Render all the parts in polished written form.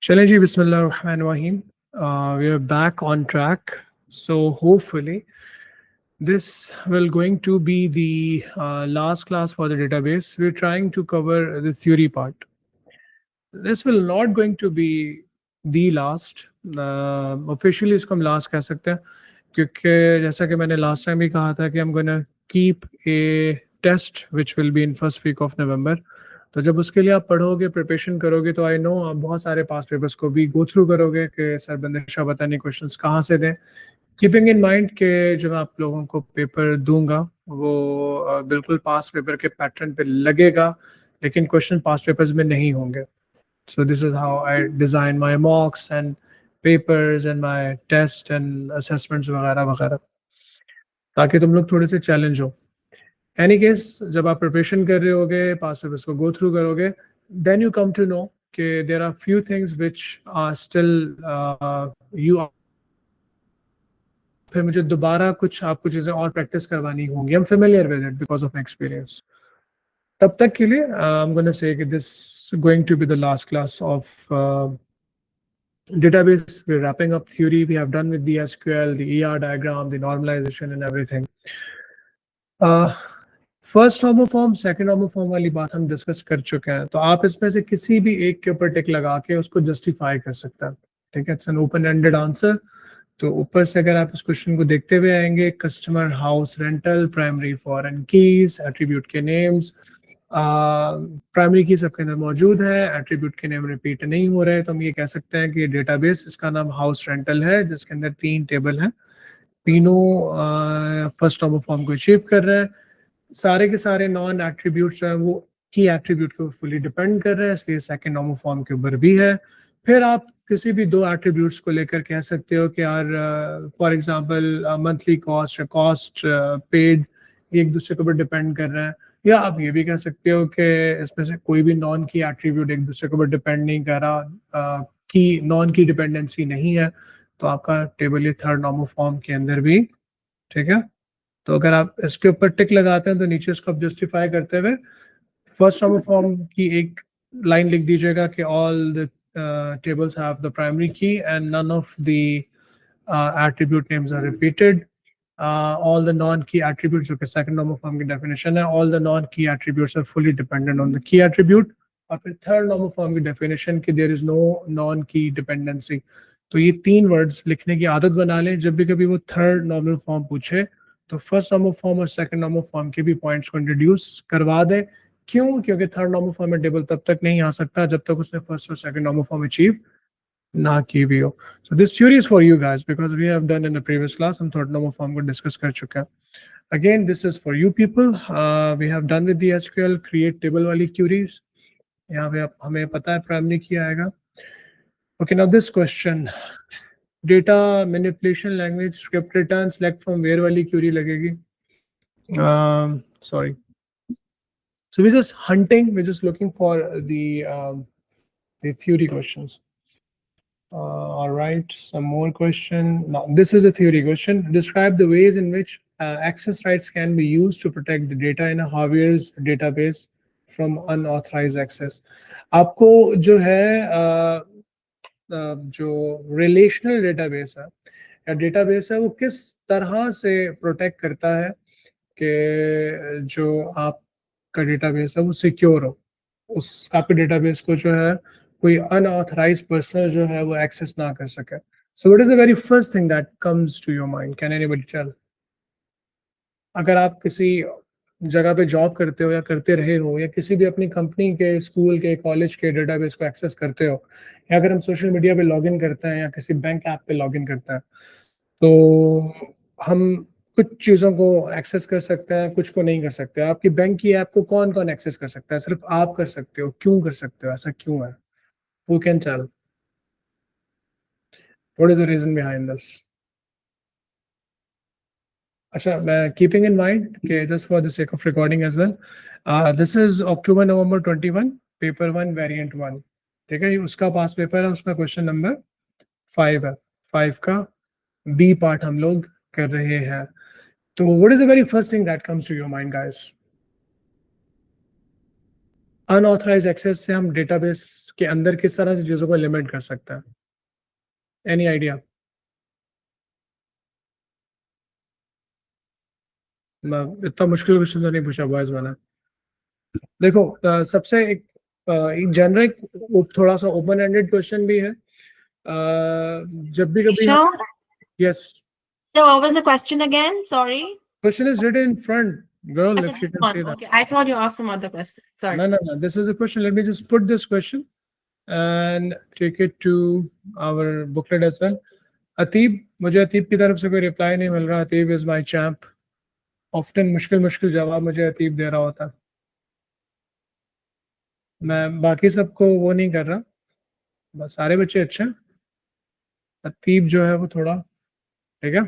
Chale ji, Bismillahirrahmanirrahim. We are back on track. So hopefully this will going to be the last class for the database. We're trying to cover the theory part. This will not going to be the last. Officially इसको हम last कह सकते हैं क्योंकि जैसा कि मैंने last time भी कहा था कि I'm gonna keep a test which will be in first week of November. तो जब उसके लिए आप पढ़ोगे प्रिपरेशन करोगे तो आई नो आप बहुत सारे पास पेपर्स को भी गो थ्रू करोगे कि सर बंदिशा पता नहीं क्वेश्चंस कहाँ से दें, कीपिंग इन माइंड कि जब आप लोगों को पेपर दूंगा वो बिल्कुल पास पेपर के पैटर्न पे लगेगा, लेकिन क्वेश्चन पास पेपर्स में नहीं होंगे. So this is how I design my mocks and papers and my test and assessments वगैरह वगैरह, ताकि तुम लोग थोड़े से चैलेंज हो. एनी केस जब आप प्रिपरेशन कर रहे होगे पास पेपर्स को गो थ्रू करोगे then you come to know कि there are few things which are still you, फिर मुझे दोबारा कुछ आपको चीजें और प्रैक्टिस करवानी होंगी. I am familiar with it because of my experience. तब तक के लिए I am gonna say that this going to be the last class of database. We're wrapping up theory. We have done with the SQL, the ER diagram, the normalization and everything. First homophone second homophone वाली बात हम discuss कर चुके हैं, तो आप इसमें से किसी भी एक के ऊपर टिक लगा के उसको जस्टिफाई कर सकते हैं. ठीक है, it's an open ended answer. तो ऊपर से अगर आप इस क्वेश्चन को देखते हुए आएंगे, customer house rental, primary foreign keys, attribute के नेम्स, प्राइमरी की सबके अंदर मौजूद है, एट्रीब्यूट के नेम रिपीट नहीं हो रहे, तो हम ये कह सकते हैं कि डेटाबेस इसका नाम हाउस रेंटल है, जिसके अंदर 3 टेबल हैं, तीनों फर्स्ट होमोफॉर्म को अचीव कर रहे हैं. सारे के सारे नॉन एट्रीब्यूट्स जो है वो की एट्रीब्यूट के ऊपर फुली डिपेंड कर रहे हैं, इसलिए सेकंड होमोफॉर्म के ऊपर भी है. फिर आप किसी भी 2 एट्रीब्यूट्स को लेकर कह सकते हो कि यार फॉर एग्जांपल मंथली कॉस्ट या कॉस्ट पेड एक दूसरे के ऊपर डिपेंड कर रहे हैं, या आप ये भी कह सकते हो कि इसमें से कोई भी नॉन की एट्रीब्यूट एक दूसरे के ऊपर डिपेंड नहीं कर रहा, की नॉन की डिपेंडेंसी नहीं है, तो आपका टेबल ये थर्ड होमोफॉर्म के अंदर भी. ठीक है, तो अगर आप इसके ऊपर टिक लगाते हैं तो नीचे इसको आप जस्टिफाई करते हुए फर्स्ट होमोफॉर्म की एक लाइन लिख दीजिएगा कि all the tables have the primary key and none of the attribute names are repeated. All the non-key attributes, जो कि second homoform की definition है, all the non-key attributes are fully dependent on the key attribute. और फिर third homoform की definition कि there is no non-key dependency. तो ये 3 words लिखने की आदत बना लें, जब भी कभी वो थर्ड नॉर्मल फॉर्म पूछे तो फर्स्ट नॉर्मल फॉर्म और सेकंड नॉर्मल फॉर्म के भी पॉइंट्स को इंट्रोड्यूस करवा दें. क्यों? क्योंकि थर्ड नॉर्मल फॉर्म में टेबल तब तक नहीं आ सकता जब तक उसने फर्स्ट और सेकंड नॉर्मल फॉर्म अचीव ना की भी हो. So this theory is for you guys because we have done in the previous class, हम थर्ड नॉर्मल फॉर्म को डिस्कस कर चुके हैं. Again this is for you people. We have done with the SQL create table वाली queries. यहाँ पे हमें पता है प्राइमरी की आएगा. Okay, now this question data manipulation language script return select from where वाली क्यूरी लगेगी. Sorry. So we're just hunting, we're just looking for the theory questions. All right, some more question. Now, this is a theory question. Describe the ways in which access rights can be used to protect the data in a Javier's database from unauthorized access. आपको जो है जो relational database है या database है वो किस तरह से प्रोटेक्ट करता है कि जो आपका डेटाबेस है वो सिक्योर हो, उस आपके डेटाबेस को जो है कोई अनऑथराइज्ड पर्सन जो है वो एक्सेस ना कर सके. So what is the very first thing that comes to your mind? Can anybody tell? अगर आप किसी जगह पे जॉब करते हो या करते रहे हो या किसी भी अपनी कंपनी के, स्कूल के, कॉलेज के डेटाबेस को एक्सेस करते हो, या अगर हम सोशल मीडिया पे लॉगिन करते हैं या किसी बैंक ऐप पे लॉगिन करते हैं, तो हम कुछ चीज़ों को एक्सेस कर सकते हैं, कुछ को नहीं कर सकते. आपकी बैंक की ऐप को कौन कौन एक्सेस कर सकता है? सिर्फ आप कर सकते हो. क्यों कर सकते हो? ऐसा क्यों है? Who can tell? What is the reason behind this? अच्छा, मैं कीपिंग इन माइंड कि just for the sake of recording as well, this is October November 21 paper 1 variant 1. ठीक है, ये उसका पास पेपर है, उसका क्वेश्चन नंबर 5 है. 5 का बी पार्ट हम लोग कर रहे हैं. तो what is the very first thing that comes to your mind guys? Unauthorized access से हम डेटाबेस के अंदर किस तरह से चीज़ों को लिमिट कर सकते हैं? Any idea? इतना मुश्किल क्वेश्चन तो नहीं पूछा बॉयज मैंने। देखो सबसे एक जेनरिक थोड़ा सा ओपन एंडेड क्वेश्चन भी है। जब भी कभी No? Yes So what was the question again? Sorry. Question is written in front girl Achha, if you this can one. see that. Okay, I thought you asked some other question. Sorry. No, this is the question. Let me just put this question and take it to our booklet as well. अतीब, मुझे अतीब की तरफ से कोई reply नहीं मिल रहा। अतीब is my champ. Often मुश्किल मुश्किल जवाब मुझे अतीब दे रहा होता। मैं बाकी सबको वो नहीं कर रहा, बस सारे बच्चे अच्छे हैं, अतीब जो है वो थोड़ा ठीक है।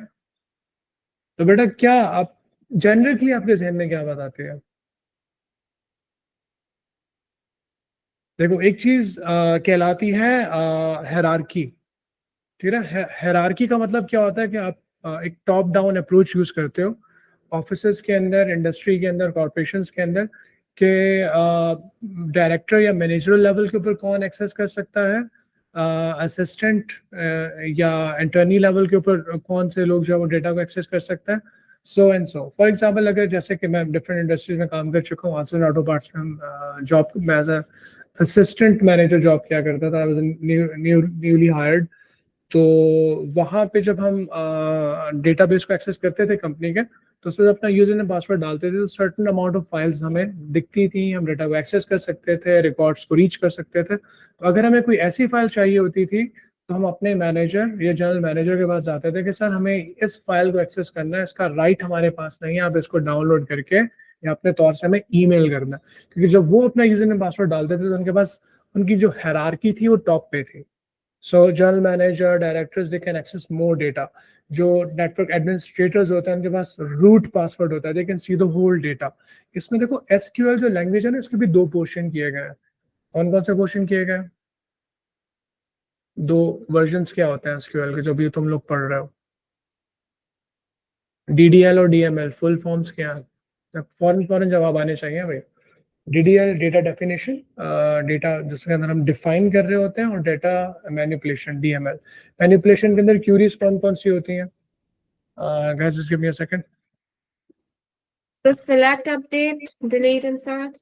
तो बेटा क्या आप जनरली आपके जहन में क्या बात आती है? देखो एक चीज कहलाती है हायरार्की, ठीक है। हायरार्की का मतलब क्या होता है कि आप एक टॉप डाउन अप्रोच यूज करते हो ऑफिसेस के अंदर, इंडस्ट्री के अंदर, कॉर्पोरेशंस के अंदर, के डायरेक्टर या मैनेजरल लेवल के ऊपर कौन एक्सेस कर सकता है, असिस्टेंट या इंटर्नी लेवल के ऊपर कौन से लोग जो है वो डेटा को एक्सेस कर सकता है, so and so. For example अगर जैसे कि मैं डिफरेंट इंडस्ट्रीज में काम कर चुका हूँ, आल्सो ऑटो पार्ट्स में जॉब में एज असिस्टेंट मैनेजर जॉब किया करता था, आई वाज न्यूली हायर्ड। तो वहाँ पे जब हम डेटाबेस को एक्सेस करते थे कंपनी के, तो उसमें अपना यूजर नेम पासवर्ड डालते थे तो सर्टेन अमाउंट ऑफ फाइल्स हमें दिखती थी, हम डेटा को एक्सेस कर सकते थे, रिकॉर्ड्स को रीच कर सकते थे। तो अगर हमें कोई ऐसी फाइल चाहिए होती थी तो हम अपने मैनेजर या जनरल मैनेजर के पास जाते थे कि सर हमें इस फाइल को एक्सेस करना है, इसका राइट हमारे पास नहीं है, आप इसको डाउनलोड करके या अपने तौर से हमें ईमेल करना है। क्योंकि जब वो अपना यूजर नेम पासवर्ड डालते थे तो उनके पास उनकी जो हायरार्की थी वो टॉप पे थी। So general manager, directors, they can access more data. जो network administrators होते हैं उनके पास root password होता है, they can see the whole data. इसमें देखो SQL जो लैंग्वेज है ना, इसके भी दो पोर्शन किए गए हैं। कौन कौन से पोर्शन किए गए हैं? दो वर्जन्स क्या होते हैं SQL के जो भी तुम लोग पढ़ रहे हो? DDL और DML फुल फॉर्म्स क्या है? फॉरन जवाब आने चाहिए भाई। DDL डेटा डेफिनेशन, डेटा जिसके अंदर हम डिफाइन कर रहे होते हैं, और डेटा मैनिपुलेशन DML। मैनिपुलेशन के अंदर क्यूरीज कौन कौन सी होती हैं? Guys, just give me a second. So select, update, delete, insert.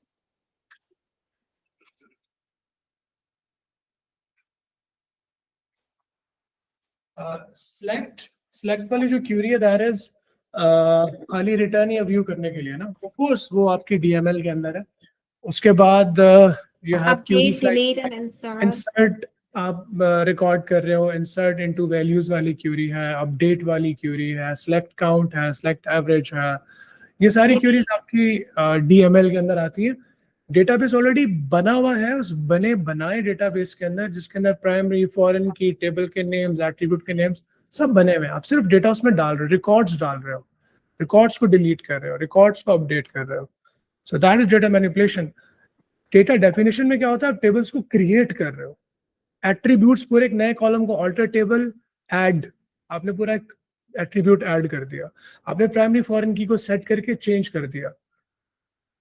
Select वाली जो क्यूरी है दैट इज खाली रिटर्न या व्यू करने के लिए ना, ऑफ कोर्स वो आपकी DML के अंदर है। उसके बाद you have Update, delete, and insert. Insert, आप रिकॉर्ड कर रहे हो, इंसर्ट इनटू वैल्यूज वाली क्यूरी है, अपडेट वाली क्यूरी है, सेलेक्ट काउंट है, सेलेक्ट एवरेज है। ये सारी क्यूरीज आपकी DML के अंदर आती है। डेटाबेस ऑलरेडी बना हुआ है, उस बनाए डेटाबेस के अंदर, जिसके अंदर प्राइमरी, फॉरेन की, टेबल के नेम्स, एट्रीब्यूट के नेम्स सब बने हुए हैं। आप सिर्फ डेटा उसमें डाल रहे हो, रिकॉर्ड्स डाल रहे हो, रिकॉर्ड्स को डिलीट कर रहे हो, रिकॉर्ड्स को अपडेट कर रहे हो। So that is data manipulation. Data definition में क्या होता है? आप टेबल्स को क्रिएट कर रहे हो, एट्रीब्यूट्स, पूरे एक नए कॉलम को ऑल्टर टेबल ऐड, आपने पूरा एक एट्रीब्यूट ऐड कर दिया, आपने प्राइमरी फॉरेन की को सेट करके चेंज कर दिया,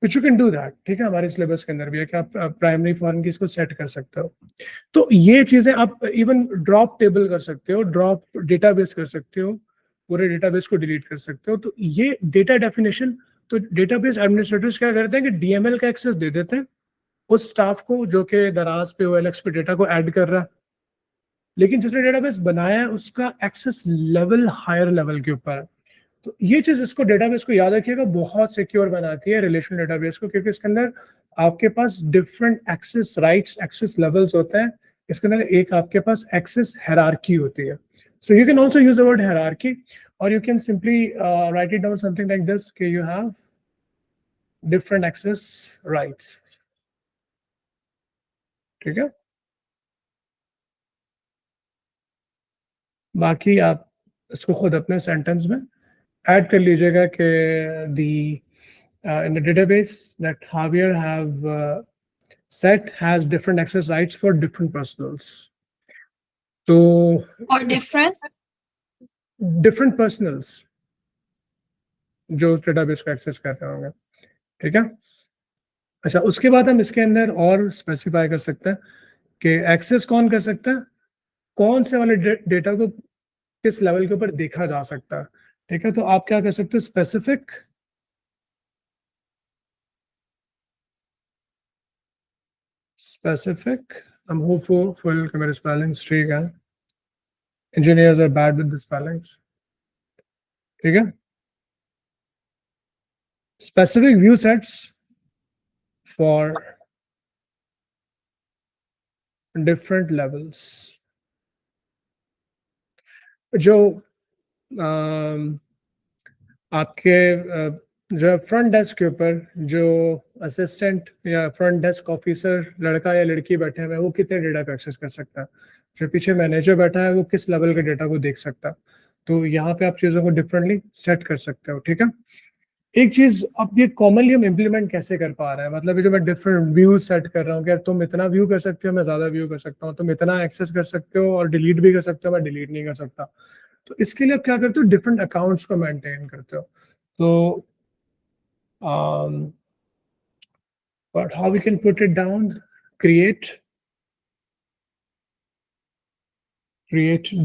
which you can do that. ठीक है, हमारे सिलेबस के अंदर भी है कि आप प्राइमरी फॉरेन की को सेट कर सकते हो। तो ये चीजें आप इवन ड्रॉप टेबल कर सकते हो, ड्रॉप डेटाबेस कर सकते हो, पूरे डेटाबेस को डिलीट कर सकते हो। तो ये डेटा डेफिनेशन, तो डेटाबेस एडमिनिस्ट्रेटर्स क्या करते हैं कि DML का एक्सेस दे देते हैं उस स्टाफ को जो कि दराज पे OLX पे डेटा को ऐड कर रहा है, लेकिन जिसने डेटाबेस बनाया है उसका एक्सेस लेवल हायर लेवल के ऊपर है। तो ये चीज, इसको डेटाबेस को याद रखिएगा, बहुत सिक्योर बनाती है रिलेशनल डेटाबेस को, क्योंकि इसके अंदर आपके पास different access rights, access levels होते हैं। इसके अंदर एक आपके पास एक्सेस हायरार्की होती है। So you can also use the word hierarchy, और you can simply write it down something like this कि you have different access rights. ठीक है, बाकी आप इसको खुद अपने सेंटेंस में ऐड कर लीजिएगा कि दी in the database that Javier have set has different access rights for different personals. तो Or different. different personals जो उस डेटाबेस को एक्सेस कर रहे होंगे। ठीक है, अच्छा, उसके बाद हम इसके अंदर और स्पेसिफाई कर सकते हैं कि एक्सेस कौन कर सकता है, कौन से वाले डेटा को किस लेवल के ऊपर देखा जा सकता है। ठीक है, तो आप क्या कर सकते हो, स्पेसिफिक I'm hopeful कि मेरे स्पेलिंग्स ठीक है, engineers are bad with the spellings. ठीक है, specific view sets for different levels. जो आपके जो फ्रंट डेस्क के ऊपर जो असिस्टेंट या फ्रंट डेस्क ऑफिसर लड़का या लड़की बैठे हुए हैं, वो कितने डेटा को एक्सेस कर सकता है, जो पीछे मैनेजर बैठा है वो किस लेवल के डेटा को देख सकता है। तो यहाँ पे आप चीज़ों को डिफरेंटली सेट कर सकते हो। ठीक है, एक चीज अब ये कॉमनली हम इम्प्लीमेंट कैसे कर पा रहे हैं, मतलब ये जो मैं डिफरेंट व्यू सेट कर रहा हूँ कि तुम इतना व्यू कर सकते हो, मैं ज्यादा व्यू कर सकता हूँ, तुम इतना एक्सेस कर सकते हो और डिलीट भी कर सकते हो, मैं डिलीट नहीं कर सकता। तो इसके लिए आप क्या करते हो, डिफरेंट अकाउंट्स को मेंटेन करते हो। तो but how we can put it down, create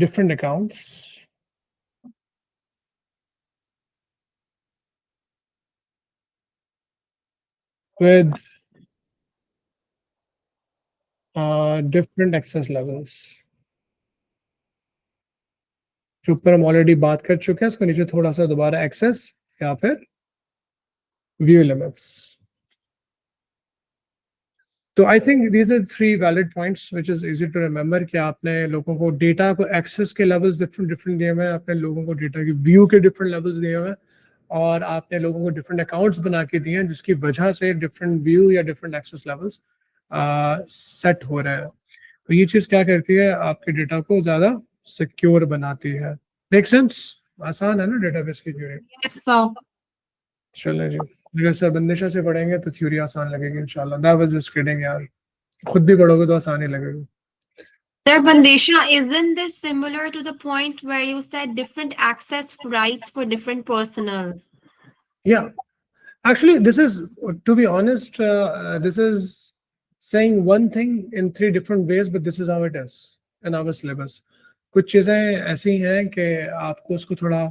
different accounts with different access levels। जो ऊपर हम ऑलरेडी बात कर चुके हैं, इसको नीचे थोड़ा सा दोबारा एक्सेस या फिर व्यू लिमिट्स। तो I think these are 3 valid points which is easy to remember कि आपने लोगों को डेटा को एक्सेस के लेवल्स डिफरेंट दिए हुए हैं, आपने लोगों को डेटा की व्यू के डिफरेंट लेवल्स दिए हुए हैं, और आपने लोगों को डिफरेंट अकाउंट्स बना के दिए हैं, जिसकी वजह से डिफरेंट व्यू या डिफरेंट एक्सेस लेवल्स सेट हो रहे हैं। तो ये चीज़ क्या करती है, आपके डेटा को ज़्यादा सिक्योर बनाती है। Make sense? आसान है ना डेटाबेस की थ्योरी? Yes, sir. चलें जी, अगर सर बंदिशा से पढ़ेंगे तो थ्योरी आसान लगेगी इंशाल्लाह। दैट वाज जस्ट किडिंग यार, खुद भी पढ़ोगे तो आसान ही लगेगा। Sir Bandesha, isn't this similar to the point where you said different access rights for different personals? Yeah, actually this is, to be honest, this is saying one thing in 3 different ways, but this is how it is in our syllabus। कुछ चीज़ें ऐसी हैं कि आपको उसको थोड़ा,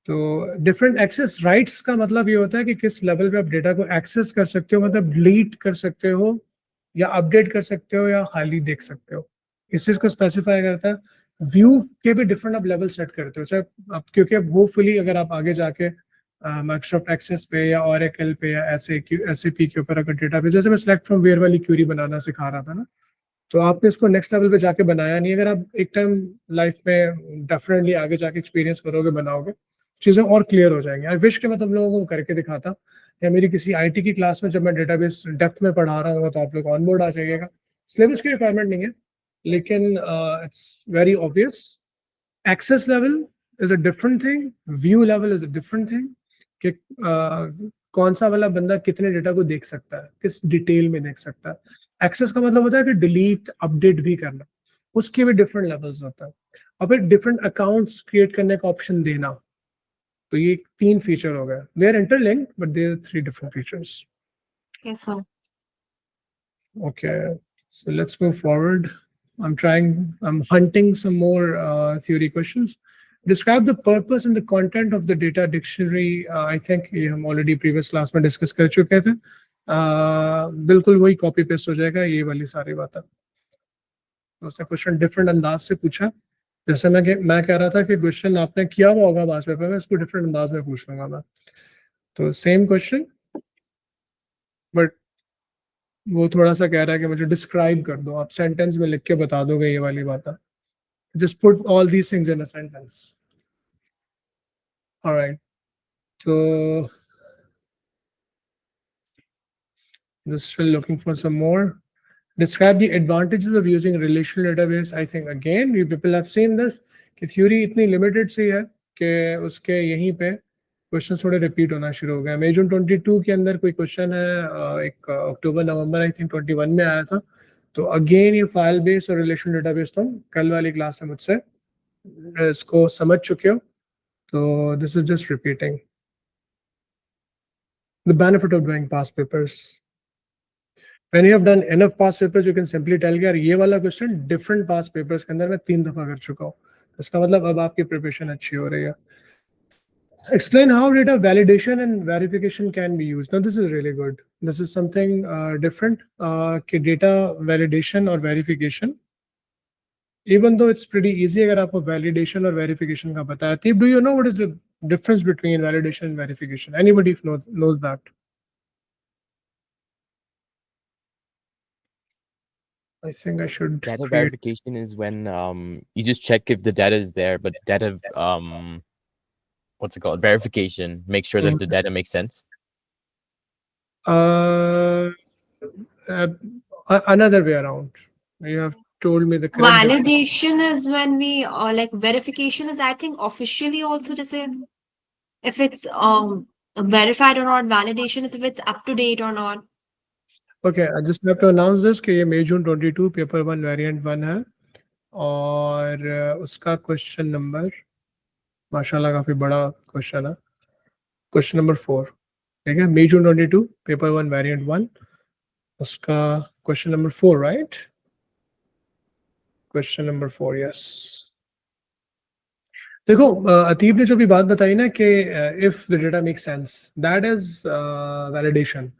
तो different access rights का मतलब ये होता है कि किस लेवल पे आप डेटा को एक्सेस कर सकते हो, मतलब डिलीट कर सकते हो या अपडेट कर सकते हो या खाली देख सकते हो। इस चीज़ को स्पेसिफाई करता है। व्यू के भी डिफरेंट आप लेवल सेट करते हो, चाहे आप, क्योंकि अब होपफुली अगर आप आगे जाके माइक्रोसॉफ्ट एक्सेस पे या ओरेकल पे या एसएपी के ऊपर अगर डेटा पे, जैसे मैं सिलेक्ट फ्रॉम वेयर वाली क्यूरी बनाना सिखा रहा था ना, तो आपने इसको नेक्स्ट लेवल पे जाके बनाया नहीं। अगर आप एक टाइम लाइफ में डेफिनेटली आगे जाके एक्सपीरियंस करोगे, बनाओगे, चीज़ें और क्लियर हो जाएंगी। आई विश कि मैं तुम लोगों को करके दिखाता, या मेरी किसी आईटी की क्लास में जब मैं डेटाबेस डेप्थ में पढ़ा रहा हूँ तो आप लोग ऑन बोर्ड आ जाइएगा। सिलेबस की रिक्वायरमेंट नहीं है, लेकिन it's very obvious. Access level is a different thing, view level is a different thing, कि कौन सा वाला बंदा कितने डेटा को देख सकता है, किस डिटेल में देख सकता है। एक्सेस का मतलब होता है कि डिलीट अपडेट भी करना, उसके भी डिफरेंट लेवल्स होता है। और फिर डिफरेंट अकाउंट्स क्रिएट करने का ऑप्शन देना। तो ये 3 फीचर हो गए, they are interlinked but they are 3 different features. Yes, sir. Okay, so let's move forward. I'm hunting some more theory questions. Describe the purpose and the content of the data dictionary. I think ये हम already previous class में discuss कर चुके थे। बिल्कुल वही copy paste हो जाएगा ये वाली सारी बातें। तो उसने क्वेश्चन डिफरेंट अंदाज से पूछा, जैसे मैं कह रहा था कि क्वेश्चन आपने किया हुआ होगा पास पेपर में, इसको डिफरेंट अंदाज में पूछ लूंगा मैं। तो सेम क्वेश्चन, बट वो थोड़ा सा कह रहा है कि मुझे डिस्क्राइब कर दो, आप सेंटेंस में लिख के बता दोगे ये वाली बात है। Just put all these things in a sentence. Alright, तो just still looking for some more. Describe the advantages of using relational database. I think again you people have seen this कि थ्योरी इतनी limited सी है कि उसके यहीं पे question थोड़े repeat होना शुरू हो गए। मई जून 22 के अंदर कोई क्वेश्चन है, एक अक्टूबर नवंबर आई थिंक 21 में आया था। तो अगेन ये फाइल बेस और रिलेशनल डेटाबेस तुम कल वाली क्लास में मुझसे इसको समझ चुके हो, तो this is just repeating the benefit of doing past papers. When you have done enough past papers, you can simply tell कि यार ये वाला क्वेश्चन different past papers के अंदर मैं 3 दफा कर चुका हूँ. इसका मतलब अब आपकी प्रिपरेशन अच्छी हो रही है. Explain how data validation and verification can be used. Now this is really good. This is something different. कि data validation और verification. Even though it's pretty easy, अगर आपको validation और verification का पता है. Deep, do you know what is the difference between validation and verification? Anybody knows that? I think I should Data create. verification is when you just check if the data is there, but data what's it called? Verification. Make sure that the data makes sense. Another way around. You have told me the correct. Validation is when we like verification is I think officially also to say if it's verified or not. Validation is if it's up to date or not. Okay, I just have to announce this कि ये May June 22 paper 1 variant 1 है और उसका question number माशाल्लाह काफी बड़ा question है. Question number 4 ठीक है. May June 22 पेपर 1 वेरिएंट 1 उसका question number 4 right. Question number 4 yes. देखो अतीब ने जो भी बात बताई ना कि if the data make sense that is validation.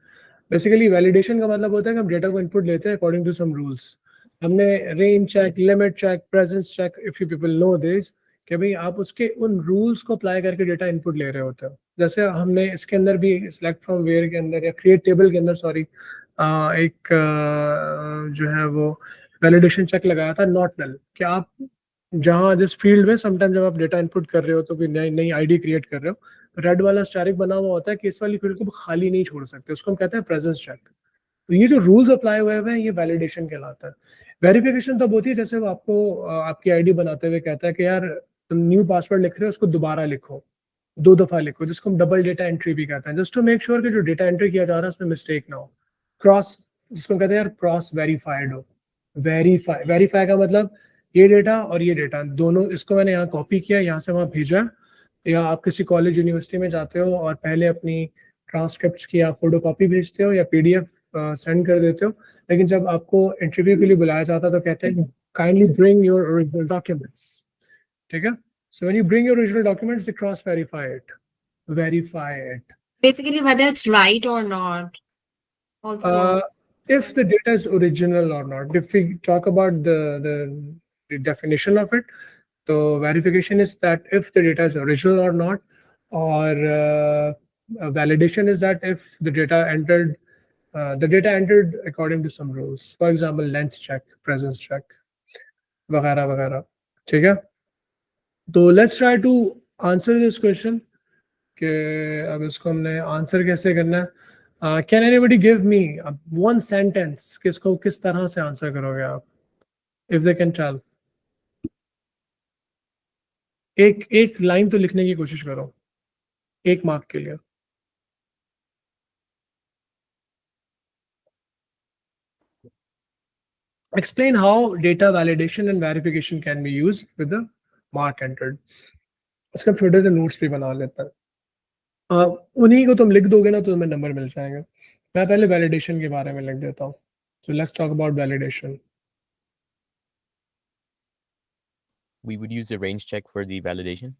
Basically validation का मतलब होता है कि हम डेटा को इनपुट लेते हैं अकॉर्डिंग टू सम रूल्स. हमने range check, limit check, presence check, if you people know this कि भाई आप उसके उन रूल्स को अप्लाई करके डेटा इनपुट ले रहे होते हो. जैसे हमने इसके अंदर भी सिलेक्ट फ्रॉम वेयर के अंदर या क्रिएट टेबल के अंदर सॉरी एक जो है वो वैलिडेशन चेक लगाया था नॉट नल कि आप जहाँ जिस फील्ड में समटाइम जब आप डेटा इनपुट कर रहे हो तो कोई नई आईडी क्रिएट कर रहे हो रेड वाला स्टैरिक बना हुआ होता है कि इस वाली फील्ड को खाली नहीं छोड़ सकते. उसको हम कहते हैं प्रेजेंस चेक. तो ये जो रूल्स अप्लाई हुए हैं ये वैलिडेशन कहलाता है. वेरिफिकेशन तब होती है जैसे वो आपको आपकी आईडी बनाते हुए कहता है कि यार तुम न्यू पासवर्ड लिख रहे हो उसको दोबारा लिखो, 2 दफा लिखो, जिसको हम डबल डेटा एंट्री भी कहते हैं. जस्ट टू मेक श्योर कि जो डेटा एंट्री किया जा रहा है उसमें मिस्टेक ना हो. क्रॉस जिसको कहते हैं यार क्रॉस वेरीफाइड हो. वेरीफाई का मतलब ये डेटा और ये डेटा दोनों, इसको मैंने यहाँ कॉपी किया, यहाँ से वहाँ भेजा, या आप किसी कॉलेज यूनिवर्सिटी में जाते हो और पहले अपनी ट्रांसक्रिप्ट्स की आप फोटो कॉपी भेजते हो या पीडीएफ सेंड कर देते हो. लेकिन जब आपको इंटरव्यू के लिए बुलाया जाता है तो कहते हैं kindly bring your original documents. ठीक है. So when you bring your original documents they cross verify it. Basically whether it's right or not also. If the data is original or not. If we talk about the definition of it, so verification is that if the data is original or not, or validation is that if the data entered according to some rules. For example, length check, presence check, वगैरह वगैरह. ठीक है. तो let's try to answer this question कि अब इसको हमने answer कैसे करना है. Can anybody give me one sentence किसको किस तरह से आंसर करोगे आप, if they can tell. एक लाइन तो लिखने की कोशिश करो 1 मार्क के लिए. Explain how data validation and verification can be used with the mark entered. इसका छोटे से नोट्स भी बना लेता है. उन्हीं को तुम लिख दोगे ना तो तुम्हें नंबर मिल जाएंगे. मैं पहले वैलिडेशन के बारे में लिख देता हूँ. So let's talk about validation. We would use a range check for the validation.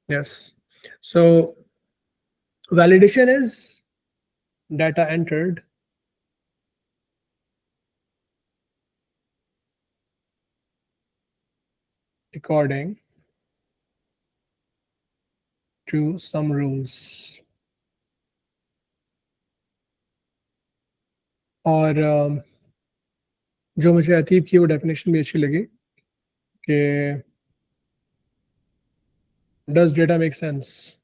Yes. So validation is data entered according to some rules. और जो मुझे अतीब की वो डेफिनेशन भी अच्छी लगी कि does data make sense?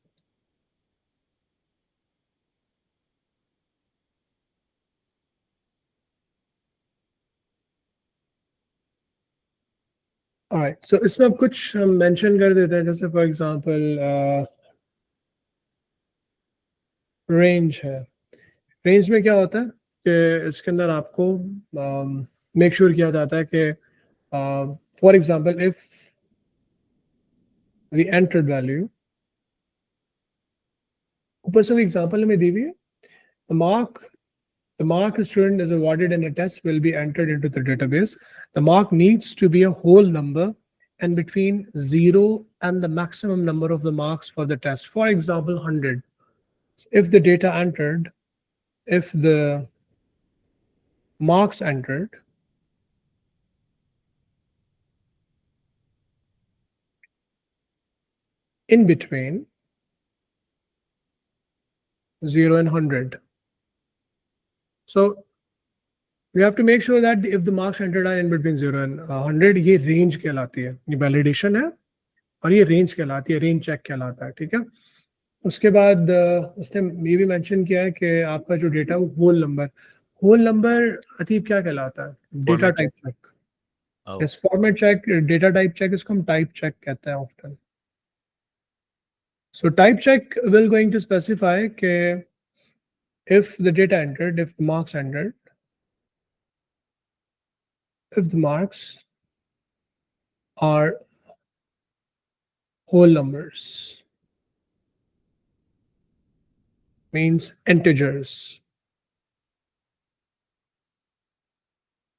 Alright, so इसमें अब कुछ मेंशन कर देते हैं. जैसे फॉर एग्जांपल रेंज है. रेंज में क्या होता है कि इसके अंदर आपको मेक श्योर किया जाता है कि for example if the entered value, ऊपर से एग्जांपल में दी हुई है, mark the mark a student is awarded in a test will be entered into the database. The mark needs to be a whole number and between 0 and the maximum number of the marks for the test. For example, 100. If the data entered, if the marks entered in between 0 and 100. So we have to make sure that if the marks entered are in between 0 and 100, ये range कहलाती है, ये validation है और ये range कहलाती है, range check कहलाता है, ठीक है? उसके बाद उसने ये भी मेंशन किया है कि आपका जो डेटा वो होल नंबर अतीब क्या कहलाता है? Data type check. Oh, yes, format check, data type check, इसको हम टाइप चेक कहते हैं often. So type check will going to specify कि if the data entered, if the marks entered, if the marks are whole numbers, means integers.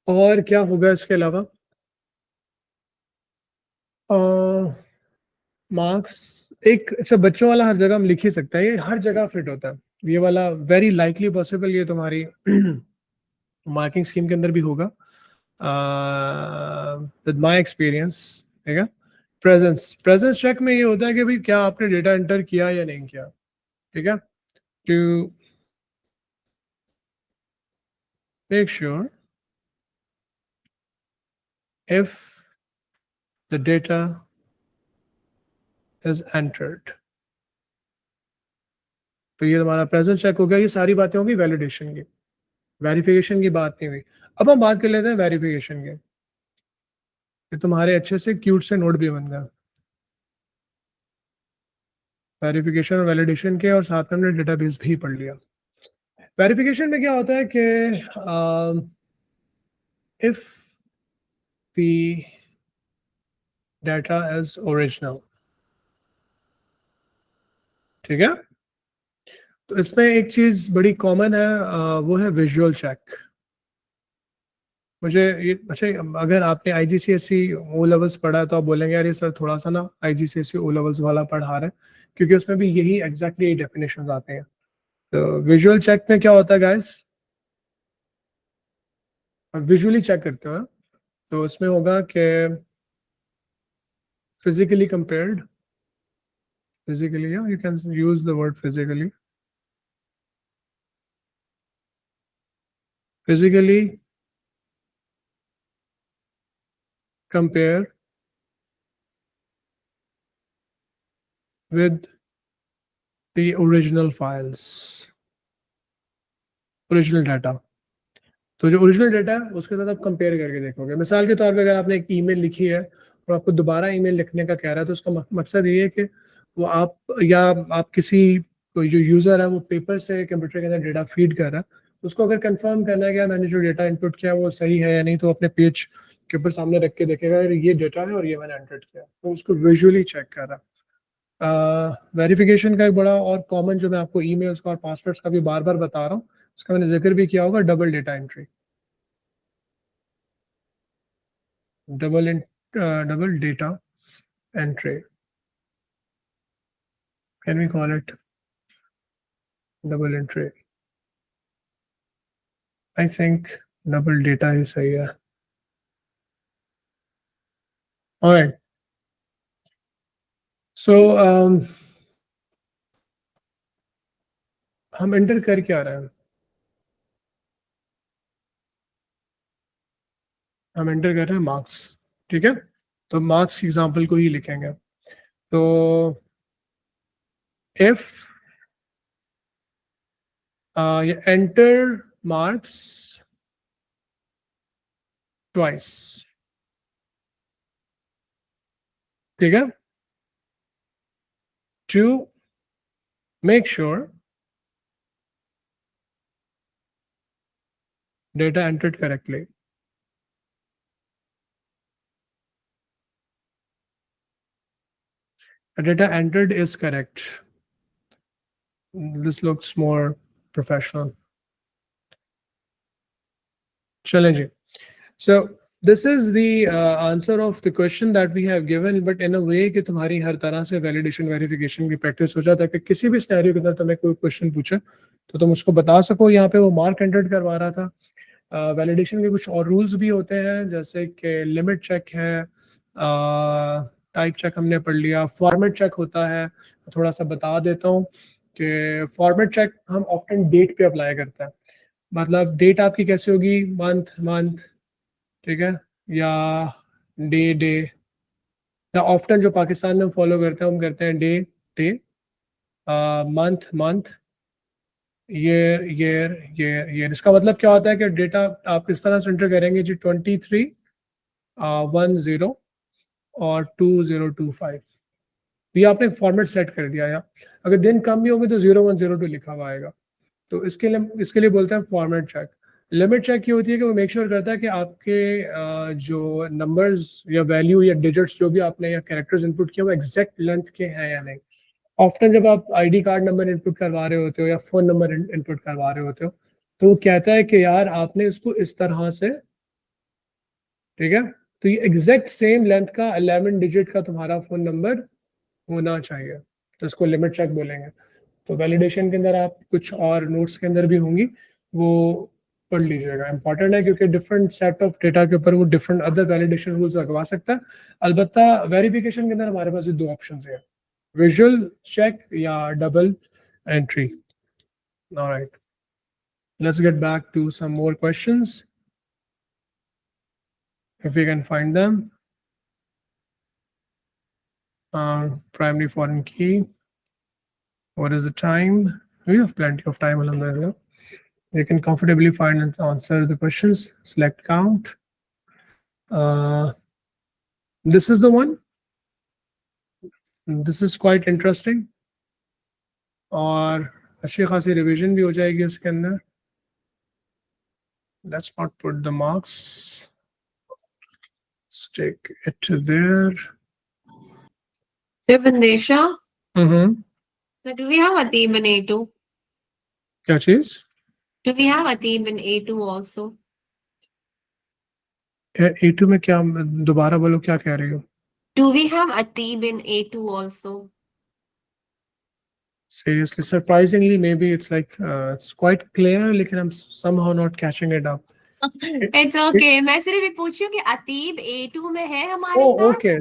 और क्या होगा इसके अलावा? मार्क्स एक अच्छा बच्चों वाला हर जगह हम लिख ही सकते हैं, ये हर जगह फिट होता है, ये वाला वेरी लाइकली पॉसिबल ये तुम्हारी मार्किंग स्कीम के अंदर भी होगा विद माय एक्सपीरियंस, ठीक है. प्रेजेंस चेक में ये होता है कि भाई क्या आपने डेटा एंटर किया या नहीं किया, ठीक है, to make sure if the data is entered. तो ये हमारा प्रेजेंट चेक हो गया. ये सारी बातें होंगी वैलिडेशन की, वेरिफिकेशन की बात नहीं हुई. अब हम बात कर लेते हैं वेरिफिकेशन की. ये तुम्हारे अच्छे से क्यूट से नोट भी बन गया, वेरिफिकेशन और वैलिडेशन के, और साथ में हमने डेटाबेस भी पढ़ लिया. वेरिफिकेशन में क्या होता है कि if the data is original, ठीक है, तो इसमें एक चीज बड़ी कॉमन है, वो है विजुअल चेक. मुझे ये अच्छा, अगर आपने IGCSE ओ लेवल्स पढ़ा है तो आप बोलेंगे यार ये सर थोड़ा सा ना IGCSE ओ लेवल्स वाला पढ़ा रहे हैं, क्योंकि उसमें भी यही एग्जैक्टली डेफिनेशंस आते हैं. तो विजुअल चेक में क्या होता है गाइस, विजुअली चेक करते हो, तो उसमें होगा कि physically compared, physically, yeah, you can use the word physically. Physically compare with the original files, original data. तो जो ओरिजिनल डाटा है उसके साथ आप कंपेयर करके देखोगे. मिसाल के तौर पे अगर आपने एक ईमेल लिखी है और आपको दोबारा ईमेल लिखने का कह रहा है, तो उसका मकसद ये है कि वो आप या आप किसी कोई जो यूजर है वो पेपर से कंप्यूटर के अंदर डेटा फीड कर रहा है, उसको अगर कंफर्म करना है कि मैंने जो डेटा इनपुट किया वो सही है या नहीं, तो अपने पेज के ऊपर सामने रख के देखेगा ये डेटा है और ये मैंने एंटर किया, तो उसको विजुअली चेक कर रहा है. वेरिफिकेशन का एक बड़ा और कॉमन जो मैं आपको ईमेल्स का और पासवर्ड्स का भी बार बार बता रहा हूँ, उसका मैंने जिक्र भी किया होगा, double data entry. double data entry. Can we call it double entry? I think double data is सही है. All right. So हम एंटर कर क्या रहे हैं? हम एंटर कर रहे हैं मार्क्स, ठीक है, तो मार्क्स एग्जांपल को ही लिखेंगे. तो if you enter marks twice, ठीक है, to make sure data entered correctly. The data entered is correct. This looks more professional. चलें जी. So this is the answer of the question that we have given, but in a way कि तुम्हारी हर तरह से validation verification की practice हो जाता है कि किसी भी सिनेरियो के अंदर तुम्हें कोई क्वेश्चन पूछे तो तुम उसको बता सको. यहाँ पे वो मार्क एंटर करवा रहा था. वैलिडेशन के कुछ और रूल्स भी होते हैं, जैसे कि लिमिट चेक है, टाइप चेक हमने पढ़ लिया, फॉर्मेट चेक होता है. थोड़ा सा बता देता हूँ कि फॉर्मेट चेक हम ऑफ्टन डेट पे अप्लाई करते हैं. मतलब डेट आपकी कैसे होगी, मंथ, ठीक है, या डे, या ऑफ्टन जो पाकिस्तान में फॉलो करते हैं हम करते हैं डे, मंथ, ईयर. इसका मतलब क्या होता है कि डेटा आप इस तरह से एंटर करेंगे जी 23, 10 और 2025. ये आपने फॉर्मेट सेट कर दिया. या अगर दिन कम भी होंगे तो 0102 लिखा हुआ आएगा. तो इसके लिए बोलते हैं फॉर्मेट चेक. लिमिट चेक ये होती है कि वो मेक श्योर करता है कि आपके जो नंबर्स या वैल्यू या डिजिट्स जो भी आपने या कैरेक्टर्स इनपुट किए वो एग्जैक्ट लेंथ के हैं या नहीं. ऑफ्टन जब आप आईडी कार्ड नंबर इनपुट करवा रहे होते हो या फोन नंबर इनपुट करवा रहे होते हो तो वो कहता है कि यार आपने इसको इस तरह से, ठीक है, तो ये एग्जैक्ट सेम लेंथ का 11 डिजिट का तुम्हारा फोन नंबर होना चाहिए. तो इसको लिमिट चेक बोलेंगे. तो वैलिडेशन के अंदर आप कुछ और नोट्स के अंदर भी होंगी, वो पढ़ लीजिएगा. इंपॉर्टेंट है क्योंकि डिफरेंट सेट ऑफ डेटा के ऊपर वो डिफरेंट अदर वैलिडेशन रूल्स लगवा सकता है. अलबत्ता वेरिफिकेशन के अंदर हमारे पास ये दो ऑप्शंस हैं, विजुअल चेक या double entry. Alright, let's get back to some more questions if we can find them. Primary foreign key. What is the time? We have plenty of time, alhamdulillah. You can comfortably find and answer the questions. Select count. This is the one. This is quite interesting. और अच्छी खासी revision भी हो जाएगी इसके अंदर. Let's not put the marks. Stick it there. So Vandesha, So do we have Ateeb in A2? क्या चीज? Do we have Ateeb in A2 also? A2 में क्या, दोबारा बोलो क्या कह रही हो? Do we have Ateeb in A2 also? Seriously, surprisingly, maybe it's like it's quite clear, लेकिन I'm somehow not catching it up. It's okay. मैं सिर्फ ये पूछ रही हूँ कि अतीब A2 में है हमारे Oh, साथ. okay.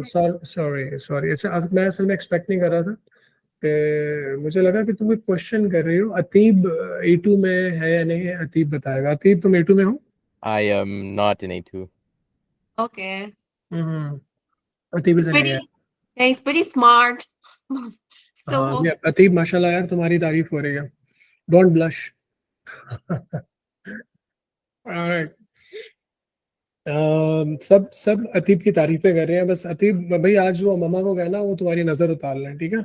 Sorry. अच्छा, मैं असल में एक्सपेक्ट नहीं कर रहा था. मुझे लगा कि तुम कोई क्वेश्चन कर रही हो. अतीब A2 में है या नहीं है, अतीब बताएगा. अतीब तुम A2 में हो? I am not in A2. Okay. अतीब इसे नहीं है. Yeah, he's pretty smart. So हाँ, अतीब माशाल्लाह यार तुम्हारी तारीफ हो रही है. Don't blush. Alright. सब अतीब की तारीफें कर रहे हैं. बस अतीब भाई आज वो मम्मा को कहना वो तुम्हारी नजर उतार लें, ठीक है?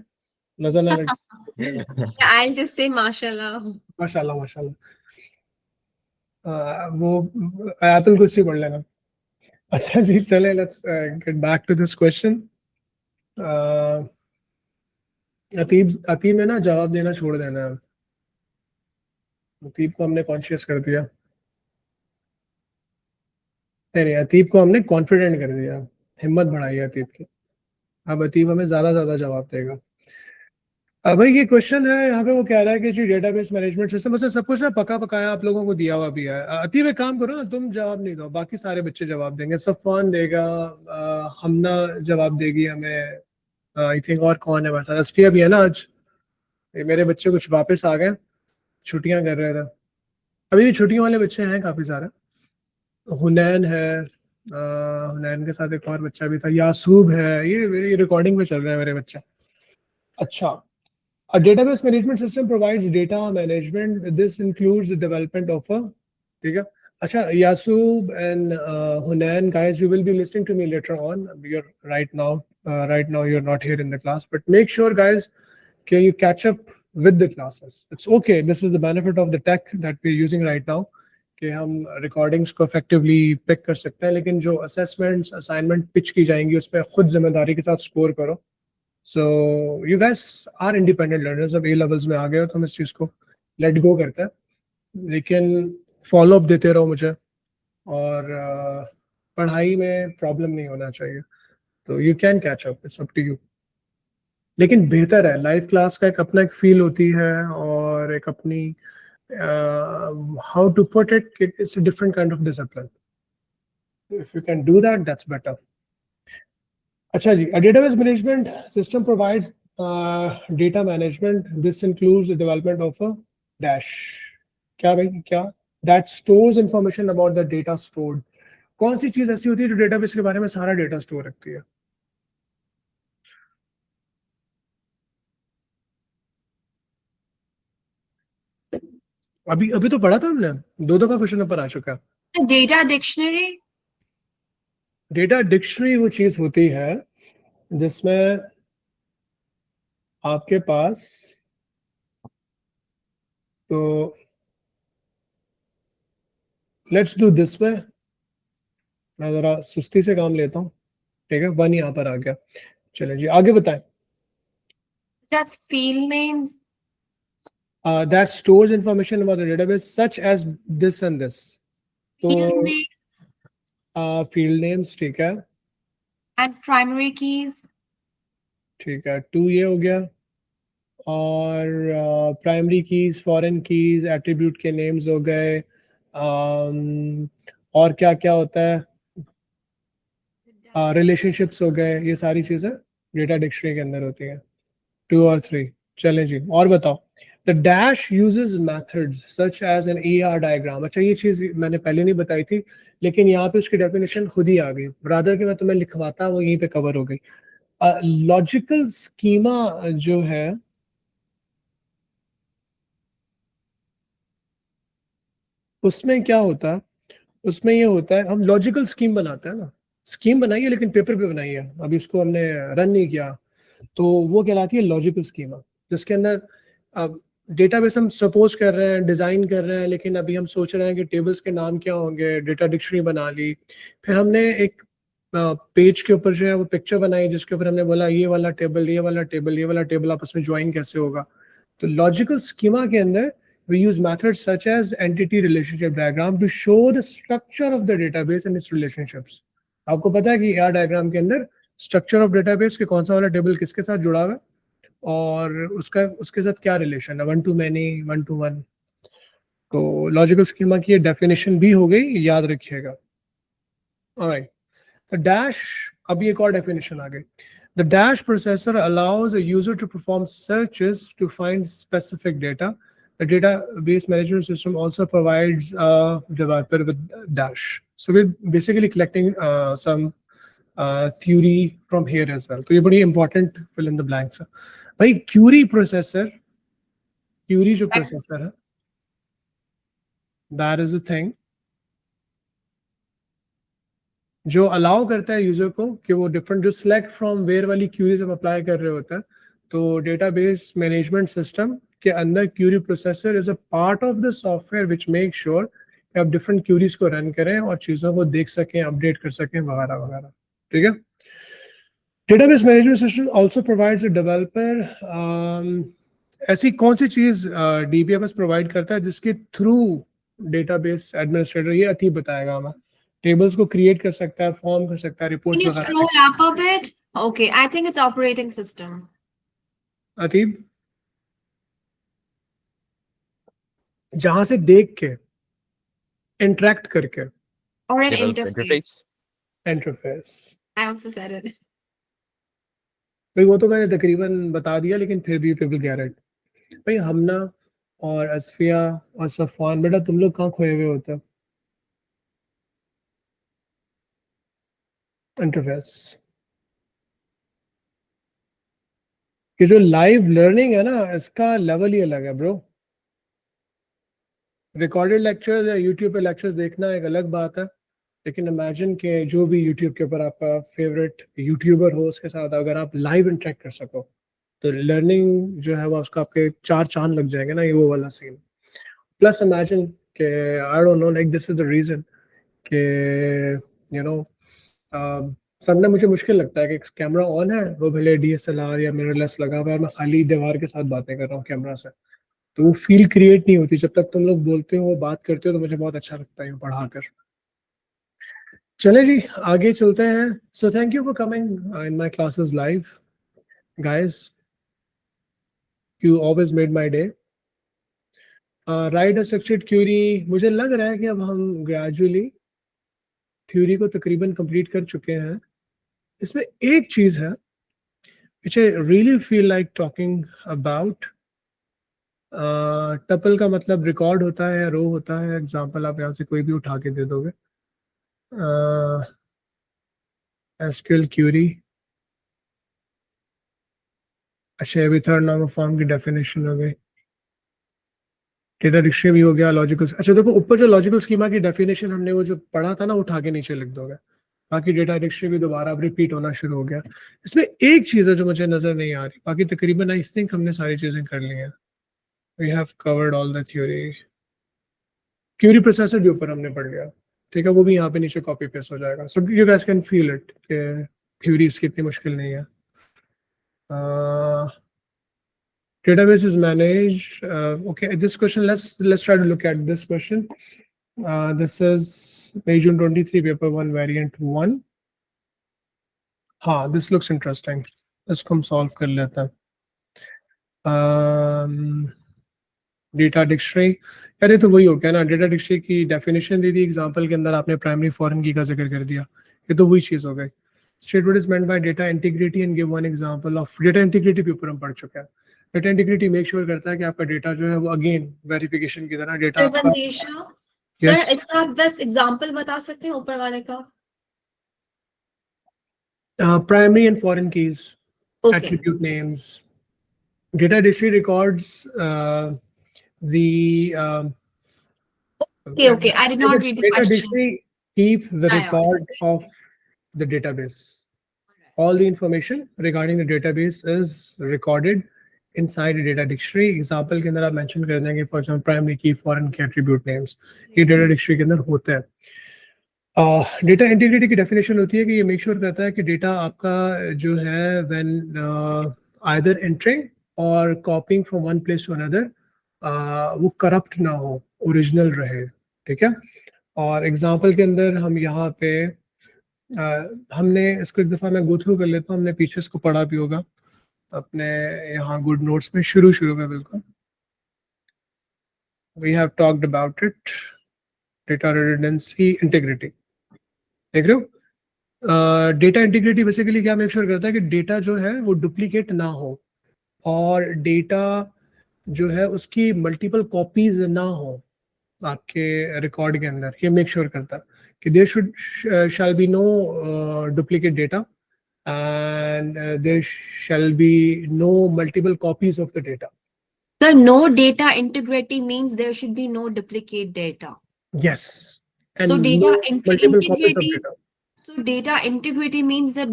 नजर ना लगे. I'll just say mashallah. माशाल्लाह. वो आयतुल कुर्सी पढ़ लेना. अच्छा जी, चले, let's get back to this question. अतीब में ना जवाब देना छोड़ देना है. अतीब को हमने कॉन्शियस कर दिया. नहीं, अतीब को हमने कॉन्फिडेंट कर दिया. हिम्मत बढ़ाई है अतीब की. अब अतीब हमें ज्यादा जवाब देगा. भाई ये क्वेश्चन है यहाँ पे, वो कह रहा है कि जी डेटाबेस मैनेजमेंट सिस्टम, उससे सब कुछ ना पका पकाया आप लोगों को दिया हुआ भी है. अतीब एक काम करो ना, तुम जवाब नहीं दो, बाकी सारे बच्चे जवाब देंगे. सफवान देगा, हमना जवाब देगी हमें, आई थिंक और कौन है हमारे साथ, अस्फिया भी है ना. आज मेरे बच्चे कुछ वापस आ गए, छुट्टियां कर रहे थे. अभी भी छुट्टियों वाले बच्चे हैं काफी सारे. हुनैन है, हुनैन के साथ एक और बच्चा भी था, यासूब है. ये मेरी रिकॉर्डिंग पे चल रहे हैं मेरे बच्चे. अच्छा, a database management system provides data management. This includes the development of a, ठीक है. अच्छा, Yasub and Hunain, guys, you will be listening to me later on. You're right now you're not here in the class, but make sure guys कि you catch up with the classes. It's okay. This is the benefit of the tech that we're using right now, कि हम recordings को effectively pick कर सकते हैं. लेकिन जो assessments, assignment pitch की जाएंगी उस पर खुद जिम्मेदारी के साथ score करो. So you guys are independent learners. अब A levels में आ गए हो तो हम इस चीज को let go करते हैं, लेकिन follow up देते रहो मुझे. और पढ़ाई में प्रॉब्लम नहीं होना चाहिए, तो you can catch up, it's up to you. लेकिन बेहतर है, लाइव क्लास का एक अपना एक फील होती है और एक अपनी how to put it, it's a different kind of discipline, if you can do that that's better. अच्छा जी, database management system provides data management, this includes the development of a dash, क्या भाई क्या, that stores information about the data stored. कौन सी चीज ऐसी होती है जो डेटाबेस के बारे में सारा डेटा स्टोर रखती है? अभी अभी तो पढ़ा था हमने, 2 दफा क्वेश्चन पेपर आ चुका है। Data dictionary. डेटा डिक्शनरी वो चीज होती है जिसमें आपके पास, तो लेट्स डू दिस वे, मैं जरा सुस्ती से काम लेता हूँ, ठीक है, 1 यहाँ पर आ गया। चलें जी आगे बताएं। Just field names. That stores information about the database such as this and this, Field तो names फील्ड नेम्स, ठीक है, and primary keys. ठीक है, 2 ये हो गया। और primary keys, foreign keys, attribute के नेम्स हो गए, और क्या क्या होता है, रिलेशनशिप्स हो गए, ये सारी चीजें डेटा डिक्शनरी के अंदर होती हैं, 2 और 3। चलें जी और बताओ। The dash uses methods such as an AR diagram. अच्छा ये चीज मैंने पहले नहीं बताई थी, लेकिन यहाँ पे उसकी डेफिनेशन खुद ही आ गई, रादर कि मैं तुम्हें लिखवाता, वो यहीं पे कवर हो गई। लॉजिकल स्कीमा जो है, उसमें क्या होता है, उसमें ये होता है, हम लॉजिकल स्कीम बनाते हैं ना, स्कीम बनाइए लेकिन पेपर पे बनाइए, अभी इसको हमने रन नहीं किया, तो वो कहलाती है लॉजिकल स्कीमा, जिसके अंदर अब डेटाबेस हम सपोज कर रहे हैं, डिजाइन कर रहे हैं, लेकिन अभी हम सोच रहे हैं कि टेबल्स के नाम क्या होंगे, डेटा डिक्शनरी बना ली, फिर हमने एक पेज के ऊपर जो है वो पिक्चर बनाई, जिसके ऊपर हमने बोला ये वाला टेबल, ये वाला टेबल, ये वाला टेबल आपस में ज्वाइन कैसे होगा। तो लॉजिकल स्कीमा के अंदर we use methods such as entity relationship diagram to show the structure of the database and its relationships। आपको पता है कि AR डायग्राम के अंदर स्ट्रक्चर ऑफ डेटाबेस के कौन सा वाला टेबल किसके साथ जुड़ा हुआ है और उसका उसके साथ क्या रिलेशन है, 1 to many, 1 to 1। तो लॉजिकल स्कीमा की ये डेफिनेशन भी हो गई, याद रखिएगा। ऑलराइट, द डैश, अभी एक और डेफिनेशन आ गई। The dash processor allows a user to perform searches to find specific data. The database management system also provides a developer with dash. So we're basically collecting some theory from here as well. तो ये बड़ी important fill in the blanks है। भाई query processor, query जो processor है, that is a thing जो allow करता है यूजर को कि वो डिफरेंट जो सिलेक्ट फ्रॉम वेयर वाली क्यूरीज हम अप्लाई कर रहे होते हैं, तो डेटाबेस मैनेजमेंट सिस्टम के अंदर query processor is a part of the software which make sure कि आप डिफरेंट क्यूरीज को रन करें और चीज़ों को देख सकें, अपडेट कर सकें वगैरह वगैरह, ठीक है। Database management system also provides a developer. ऐसी कौन सी चीज DBMS प्रोवाइड करता है जिसके थ्रू डेटाबेस एडमिनिस्ट्रेटर, ये अतीब बताएगा हमें, टेबल्स को क्रिएट कर सकता है, फॉर्म कर सकता है, Can रिपोर्ट्स you वगैरह। scroll up a bit? Okay, I think it's operating system. अतीब, जहां से देख के, इंटरेक्ट करके, Or an Developer interface. Interface. I also said it. भाई वो तो मैंने तकरीबन बता दिया, लेकिन फिर भी पीपल गेट इट। भाई हमना और असफिया और सफवान, बेटा तुम लोग कहाँ खोए हुए होते हो? इंटरफेस, ये जो लाइव लर्निंग है ना, इसका लेवल ही अलग है ब्रो। रिकॉर्डेड लेक्चर्स या यूट्यूब पे लेक्चर्स देखना एक अलग बात है, लेकिन इमेजिन कि जो भी यूट्यूब के ऊपर आपका फेवरेट यूट्यूबर हो, उसके साथ अगर आप लाइव इंटरेक्ट कर सको, तो लर्निंग जो है वो उसका आपके 4 चांद लग जाएंगे ना, ये वो वाला सीन। प्लस इमेजिन कि I don't know, like this is the reason कि यू नो समझना मुझे मुश्किल लगता है कि कैमरा ऑन है, वो भले DSLR या मिररलेस लगा हुआ है, मैं खाली दीवार के साथ बातें कर रहा हूँ कैमरा से, तो वो फील क्रिएट नहीं होती। जब तक तुम लोग बोलते हो, बात करते हो, तो मुझे बहुत अच्छा लगता है यूँ पढ़ाकर। चले जी आगे चलते हैं. So thank you for coming in my classes live, guys. You always made my day. Write a structured query. मुझे लग रहा है कि अब हम gradually थ्योरी को तकरीबन कंप्लीट कर चुके हैं. इसमें एक चीज है which I really feel like talking about. Tuple का मतलब रिकॉर्ड होता है, रो होता है. एग्जांपल आप यहाँ से कोई भी उठा के दे दोगे. SQL query. अच्छा अभी थर्ड नॉर्मल फॉर्म की डेफिनेशन हो गई. डेटा डिक्शनरी भी हो गया. लॉजिकल. अच्छा देखो ऊपर जो लॉजिकल स्कीमा की डेफिनेशन हमने वो जो पढ़ा था ना, उठा के नीचे लिख दोगे. बाकी डेटा डिक्शनरी भी दोबारा रिपीट होना शुरू हो गया. इसमें एक चीज है जो मुझे नजर नहीं आ रही. बाकी तकरीबन आई थिंक हमने सारी चीजें कर ली हैं. We have covered all the theory. Query processor के ऊपर हमने पढ़ लिया. ठीक है, वो भी यहाँ पे नीचे कॉपी पेस्ट हो जाएगा. So you guys can feel it कि थ्योरी इसकी इतनी मुश्किल नहीं है. Database is managed. Okay, this question, let's try to look at this question. This is May June 23 paper 1 variant 1. हाँ, this looks interesting. इसको हम solve कर लेते हैं. Data dictionary. यार ये तो वही हो गया ना. Data dictionary की definition दी थी. Example के अंदर आपने primary foreign key का जिक्र कर दिया. ये तो वही चीज हो गई. State what is meant by data integrity and give one example of data integrity के ऊपर हम पढ़ चुके हैं. डेटा इंटीग्रिटी मेक श्योर करता है कि आपका डेटा जो है वो अगेन वेरिफिकेशन की तरह डेटा आपका. सर इसका आप बस एग्जांपल बता सकते हैं ऊपर वाले का. Primary and foreign keys, Okay. attribute names. Data dictionary records the Okay. I did not read the data question. dictionary keep the Yeah, record it's the of the database. All the information regarding the database is recorded inside a data dictionary. Example के अंदर आप mention कर देंगे for example primary key, foreign key, attribute names. ये data dictionary के अंदर होते हैं. डेटा इंटीग्रिटी की डेफिनेशन होती है कि ये मेक श्योर करता है कि डेटा आपका जो है व्हेन आइदर एंटरिंग और copying from one place to another वो करप्ट ना हो, ओरिजिनल रहे. ठीक है. और एग्जांपल के अंदर हम यहाँ पे हमने इसको एक दफ़ा मैं गो थ्रू कर लेता हूँ. हमने पीछे इसको पढ़ा भी होगा अपने यहाँ गुड नोट्स में शुरू में. बिल्कुल we have talked about it. Data redundancy, integrity. देख रहे हो. डेटा इंटीग्रिटी बेसिकली क्या मेक श्योर करता है कि डेटा जो है वो डुप्लीकेट ना हो और डेटा जो है उसकी मल्टीपल कॉपीज ना हो आपके रिकॉर्ड के अंदर. ये मेक श्योर करता है कि there shall be no duplicate data and there shall be no multiple copies of the data. Sir, no data integrity means there should be no duplicate data. Yes. And So data no multiple copies of integrity. data. So data integrity means that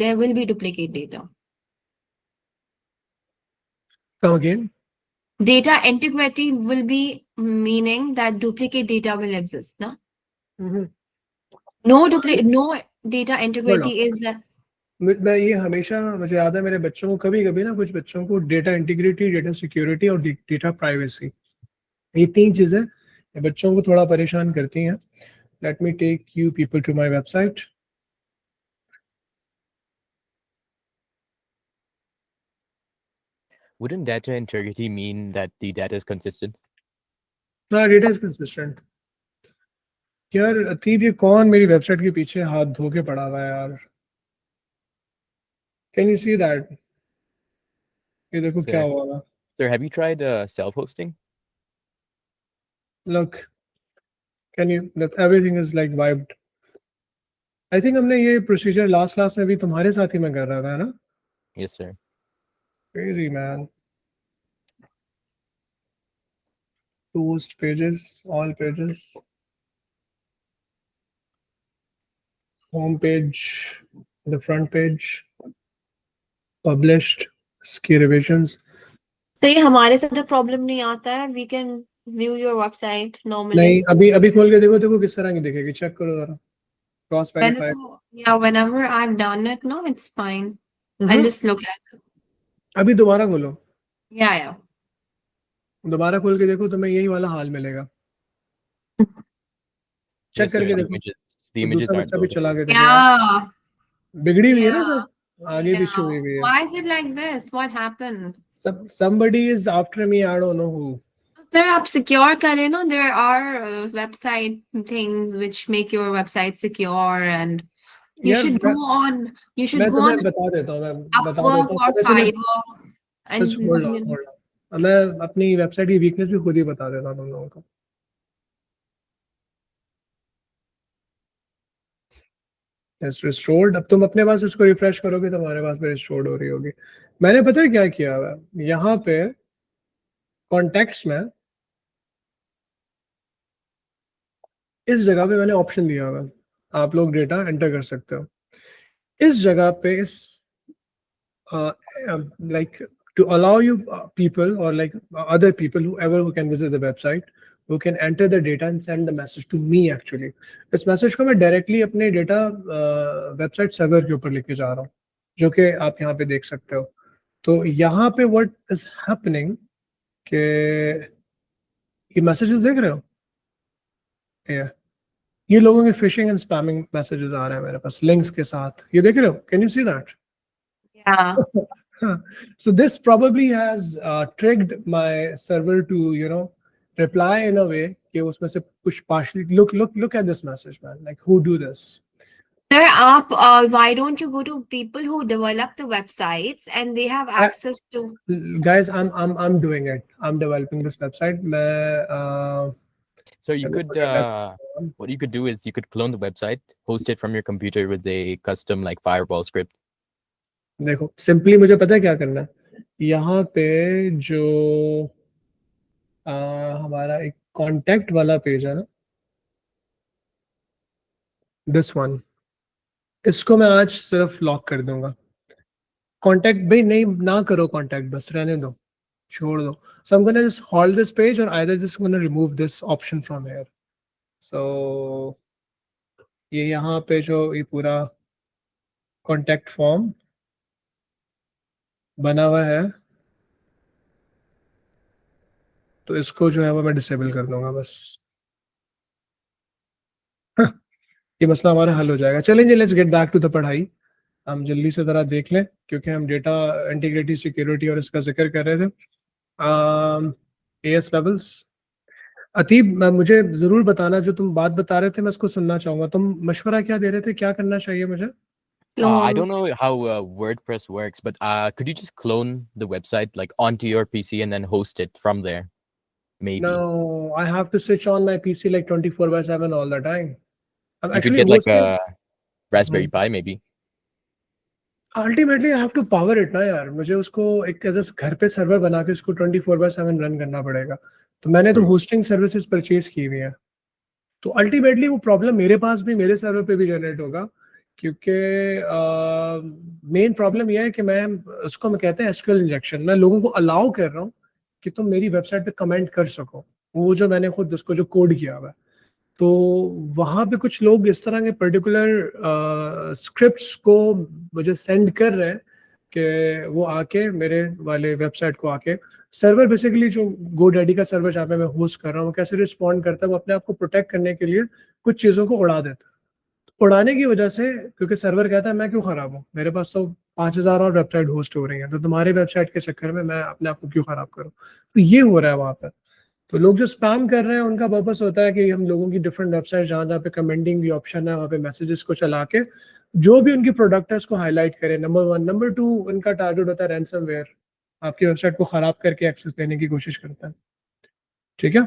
there will be duplicate data. Come again. Data integrity will be meaning that duplicate data will exist, no? Mm-hmm. No data integrity is that. मैं ये हमेशा मुझे याद है मेरे बच्चों को कभी ना कुछ बच्चों को डेटा इंटीग्रिटी, डेटा सिक्योरिटी और डेटा प्राइवेसी, ये तीन चीजें बच्चों को थोड़ा परेशान करती हैं. Let me take you people to my website. Wouldn't data integrity mean that the data is consistent? हाँ, डेटा इज कंसिस्टेंट. यार अतीब ये कौन मेरी वेबसाइट के पीछे हाथ धो के पड़ा हुआ है यार. Can you see that? ये देखो क्या हुआ है. Sir, have you tried self-hosting? Look, can you look? Everything is like wiped. I think हमने ये प्रोसीजर लास्ट क्लास में भी तुम्हारे साथ ही मैं कर रहा था ना. Yes, sir. Crazy man. Post pages, all pages, home page, the front page, published, ski revisions. So ये हमारे साथ जो प्रॉब्लम नहीं आता है. We can view your website normally. नहीं अभी खोल के देखो किस तरह की दिखेगी. चेक करो जरा. Cross verify. Yeah, whenever I've done it, no, it's fine. I'll just look at it. अभी दोबारा खोलो. Yeah. दोबारा खोल के देखो तुम्हें यही वाला हाल मिलेगा. चेक Yes, sir, करके same देखो. images. The तो images दूसरा aren't बच्चा भी loading. चला के देखे यार Yeah. बिगड़ी हुई है ना Yeah. सब आगे Yeah. पीछे हुई हुई है Why is it like this? What happened? somebody is after me I don't know who Sir, आप secure करें ना. There are website things which make your website secure, and you यार should go on. You should मैं go तुम्हें on बता देता हूँ मैं बता Upwork देता हूँ or वैसे मैं Fiverr बस and होल्ड ऑन मैं अपनी वेबसाइट की वीकनेस भी खुद ही बता देता हूँ तुम लोगों को इट्स रिस्टोर्ड अब तुम अपने पास इसको रिफ्रेश करोगे तो हमारे पास भी रिस्टोर्ड हो रही होगी मैंने पता है क्या किया हुआ है यहाँ पे कॉन्टेक्ट्स में इस जगह पे मैंने ऑप्शन दिया हुआ है आप लोग डेटा एंटर कर सकते हो इस जगह पे इस like to allow you people or like other people who can visit the website who can enter the data and send the message to me actually इस मैसेज को मैं डायरेक्टली अपने डेटा वेबसाइट सर्वर के ऊपर लेके जा रहा हूँ जो कि आप यहाँ पे देख सकते हो तो यहाँ पे व्हाट इज हैपनिंग कि ये मैसेजेस देख रहे हो ये लोगों के फिशिंग एंड स्पैमिंग मैसेजेस आ रहे हैं मेरे पास लिंक्स के साथ ये देख रहे हो can you see that yeah. So this probably has trigged my server to reply in a way कि उसमें से कुछ partially look at this message man like who do this Sir, why don't you go to people who develop the websites and they have access to? guys I'm doing it I'm developing this website मैं So you could what you could do is you could clone the website, host it from your computer with a custom like firewall script. देखो simply मुझे पता है क्या करना है यहाँ पे जो हमारा एक कांटेक्ट वाला पेज है ना दिस वन इसको मैं आज सिर्फ लॉक कर दूंगा कांटेक्ट भाई नहीं ना करो कांटेक्ट बस रहने दो छोड़ दो so I'm gonna just hold this page or either just gonna remove this option from here so ये यहाँ पे जो ये पूरा कांटेक्ट फॉर्म बना हुआ है तो इसको जो है वो मैं डिसेबल कर दूंगा बस ये मसला हमारा हल हो जाएगा चलेंगे let's get back to the पढ़ाई हम जल्दी से ज़रा देख लें क्योंकि हम डेटा इंटीग्रिटी सिक्योरिटी और इसका जिक्र कर रहे थे एएस लेवल्स अतीब मुझे ज़रूर बताना जो तुम बात बता रहे थे मैं उसको सुनना चाहूँगा तुम मशवरा क्या दे रहे थे क्या करना चाहिए मुझे I don't know how WordPress works, but could you just clone the website like onto your PC and then host it from there? Maybe. No, I have to switch on my PC like 24/7 all the time. I'm You could actually get like hosting. a Raspberry Pi maybe. Ultimately, I have to power it ना यार मुझे उसको एक ऐसा घर पे server बना के उसको 24/7 रन करना पड़ेगा तो मैंने तो होस्टिंग सर्विसेज परचेज की हुई है तो अल्टीमेटली वो प्रॉब्लम मेरे पास भी मेरे सर्वर पे भी जनरेट होगा क्योंकि मेन प्रॉब्लम यह है कि मैं उसको मैं कहते हैं एसक्यूएल इंजेक्शन मैं लोगों को अलाउ कर रहा हूँ कि तुम मेरी वेबसाइट पे कमेंट कर सको वो जो मैंने खुद उसको जो कोड किया हुआ है तो वहाँ पे कुछ लोग इस तरह के पर्टिकुलर स्क्रिप्ट्स को मुझे सेंड कर रहे हैं कि वो आके मेरे वाले वेबसाइट को आके सर्वर बेसिकली जो GoDaddy का सर्वर जहाँ पे मैं होस्ट कर रहा हूँ वो कैसे रिस्पॉन्ड करता है वो अपने आप को प्रोटेक्ट करने के लिए कुछ चीज़ों को उड़ा देता है तो उड़ाने की वजह से क्योंकि सर्वर कहता है मैं क्यों खराब हूँ मेरे पास तो 5000 और वेबसाइट होस्ट हो रही हैं तो तुम्हारे वेबसाइट के चक्कर में मैं अपने आप को क्यों खराब करूँ तो ये हो रहा है वहाँ पर तो लोग जो स्पैम कर रहे हैं उनका पर्पस होता है कि हम लोगों की डिफरेंट वेबसाइट जहाँ पे कमेंटिंग भी ऑप्शन है वहाँ पे मैसेजेस को चला के जो भी उनकी प्रोडक्ट है उसको हाईलाइट करें नंबर 1 नंबर 2 उनका टारगेट होता है रैंसमवेयर आपकी वेबसाइट को खराब करके एक्सेस देने की कोशिश करता है ठीक है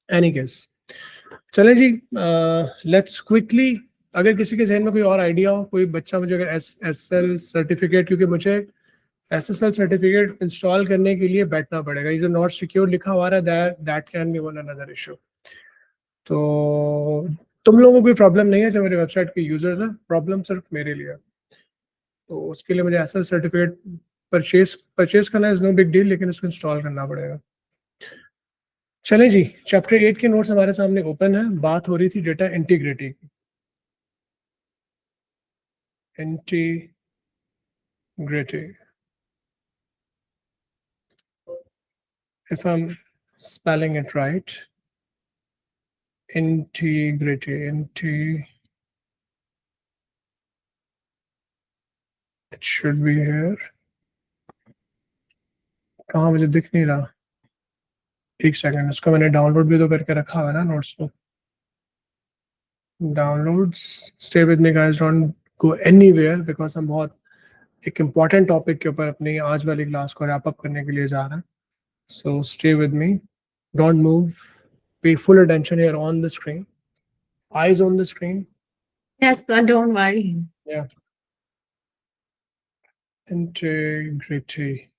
एनी केस चलें जी लेट्स क्विकली अगर किसी के जहन में कोई और आइडिया हो कोई बच्चा मुझे अगर SSL सर्टिफिकेट क्योंकि मुझे SSL सर्टिफिकेट इंस्टॉल करने के लिए बैठना पड़ेगा ये जो नॉट सिक्योर लिखा हुआ है that can be one another issue तो तुम लोगों को कोई प्रॉब्लम नहीं है जो मेरे वेबसाइट के यूजर्स हैं प्रॉब्लम सिर्फ मेरे लिए तो उसके लिए मुझे SSL सर्टिफिकेट परचेज करना इज नो बिग डील लेकिन इसको इंस्टॉल करना पड़ेगा चलें जी चैप्टर 8 के नोट्स हमारे सामने ओपन है बात हो रही थी डेटा इंटीग्रिटी की integrity if I'm spelling it right integrity. It should be here. कहाँ मुझे दिख नहीं रहा. एक सेकंड, इसको मैंने डाउनलोड भी तो करके रखा हुआ है ना नोट्स को. Downloads. Stay with me guys, don't go anywhere because हम बहुत एक important topic के ऊपर अपनी आज वाली क्लास को wrap up करने के लिए जा रहे हैं. So stay with me, don't move, pay full attention here on the screen, eyes on the screen. Yes, sir, don't worry. Yeah. Integrity.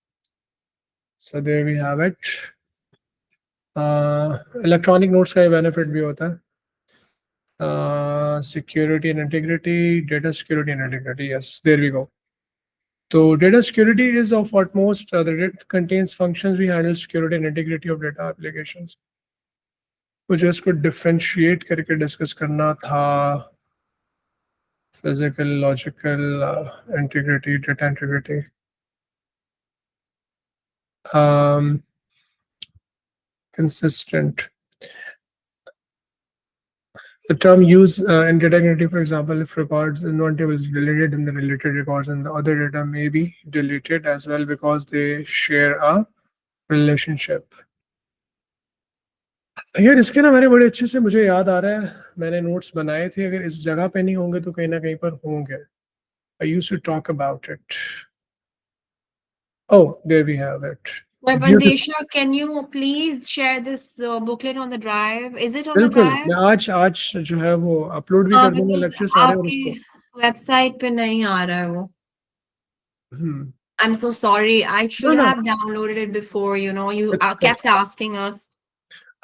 So there we have it. Electronic notes का benefit भी होता है. Security and integrity, data security and integrity. Yes, there we go. So data security is of utmost. The data contains functions we handle security and integrity of data applications. मुझे इसको differentiate करके discuss करना था. Physical, logical, integrity, data integrity. Consistent. The term used in data integrity, for example, if records in one table is deleted, then the related records and the other data may be deleted as well because they share a relationship. यार इसके ना मैंने बड़े अच्छे से मुझे याद आ रहा है, मैंने नोट्स बनाए थे, अगर इस जगह पे नहीं होंगे तो कहीं ना कहीं पर होंगे. I used to talk about it. Oh, there we have it. Sir Vandesha, can you please share this booklet on the drive? Is it on the बिल्कुल, drive? मैं आज जो है वो अपलोड भी हाँ, कर दूंगा because लेक्चर सारे और आपकी उसको. वेबसाइट पे नहीं आ रहा है वो. हम्म. I'm so sorry. I should no. have downloaded it before, you know, you It's kept asking us.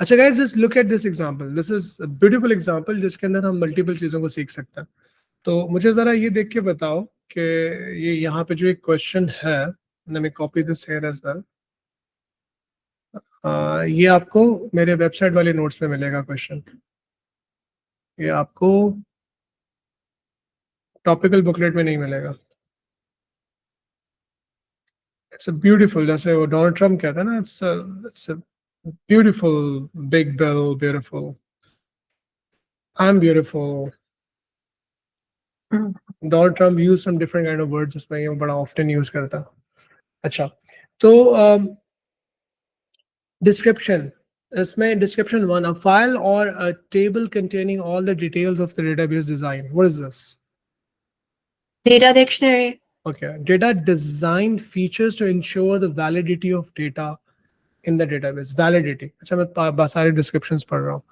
अच्छा guys, just look at this example. This is a beautiful example जिसके अंदर हम multiple चीजों को सीख सकते हैं. तो मुझे जरा ये देख के बताओ कि ये यहाँ पे जो एक क्वेश्चन है, let me copy this here as well. ये आपको मेरे वेबसाइट वाले नोट्स में मिलेगा क्वेश्चन. ये आपको टॉपिकल बुकलेट में नहीं मिलेगा. It's a beautiful, जैसे वो डोनाल्ड ट्रम्प कहता है ना, it's a beautiful, big bill, beautiful. I'm beautiful. Donald Trump used some different kind of words जिसमें ये बड़ा often use करता. अच्छा, तो description. इसमें description 1, a file or a table containing all the details of the database design. What is this? Data dictionary. Okay, data design features to ensure the validity of data in the database. Validity. अच्छा, मैं सारे descriptions पढ़ रहा हूँ.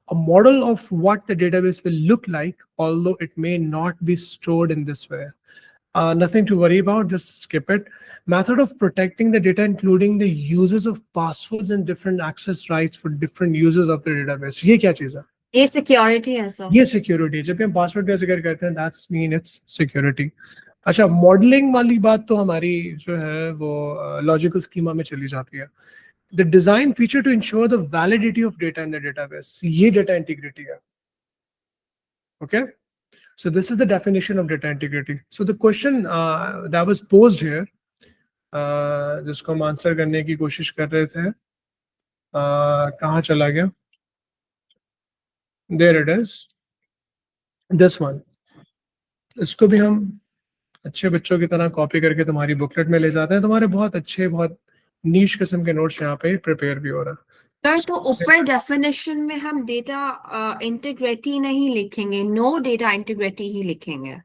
A model of what the database will look like, although it may not be stored in this way. Nothing to worry about, just skip it. Method of protecting the data, including the uses of passwords and different access rights for different users of the database. ये क्या चीज़ है? ये security है sir. ये security. जब हम password का जिक्र करते हैं, that's mean it's security. अच्छा, modeling वाली बात तो हमारी जो है वो logical schema में चली जाती है. The design feature to ensure the validity of data in the database. ये data integrity है. Okay. So this is the definition of data integrity. So the question that was posed here, जिसको हम answer करने की कोशिश कर रहे थे, कहाँ चला गया? There it is. This one. इसको भी हम अच्छे बच्चों की तरह कॉपी करके तुम्हारी बुकलेट में ले जाते हैं. तुम्हारे बहुत अच्छे, बहुत नीश किस्म के नोट्स यहाँ पे प्रिपेयर भी हो रहा है. सर तो ऊपर डेफिनेशन में हम डेटा इंटीग्रिटी नहीं लिखेंगे, नो डेटा इंटीग्रिटी ही लिखेंगे.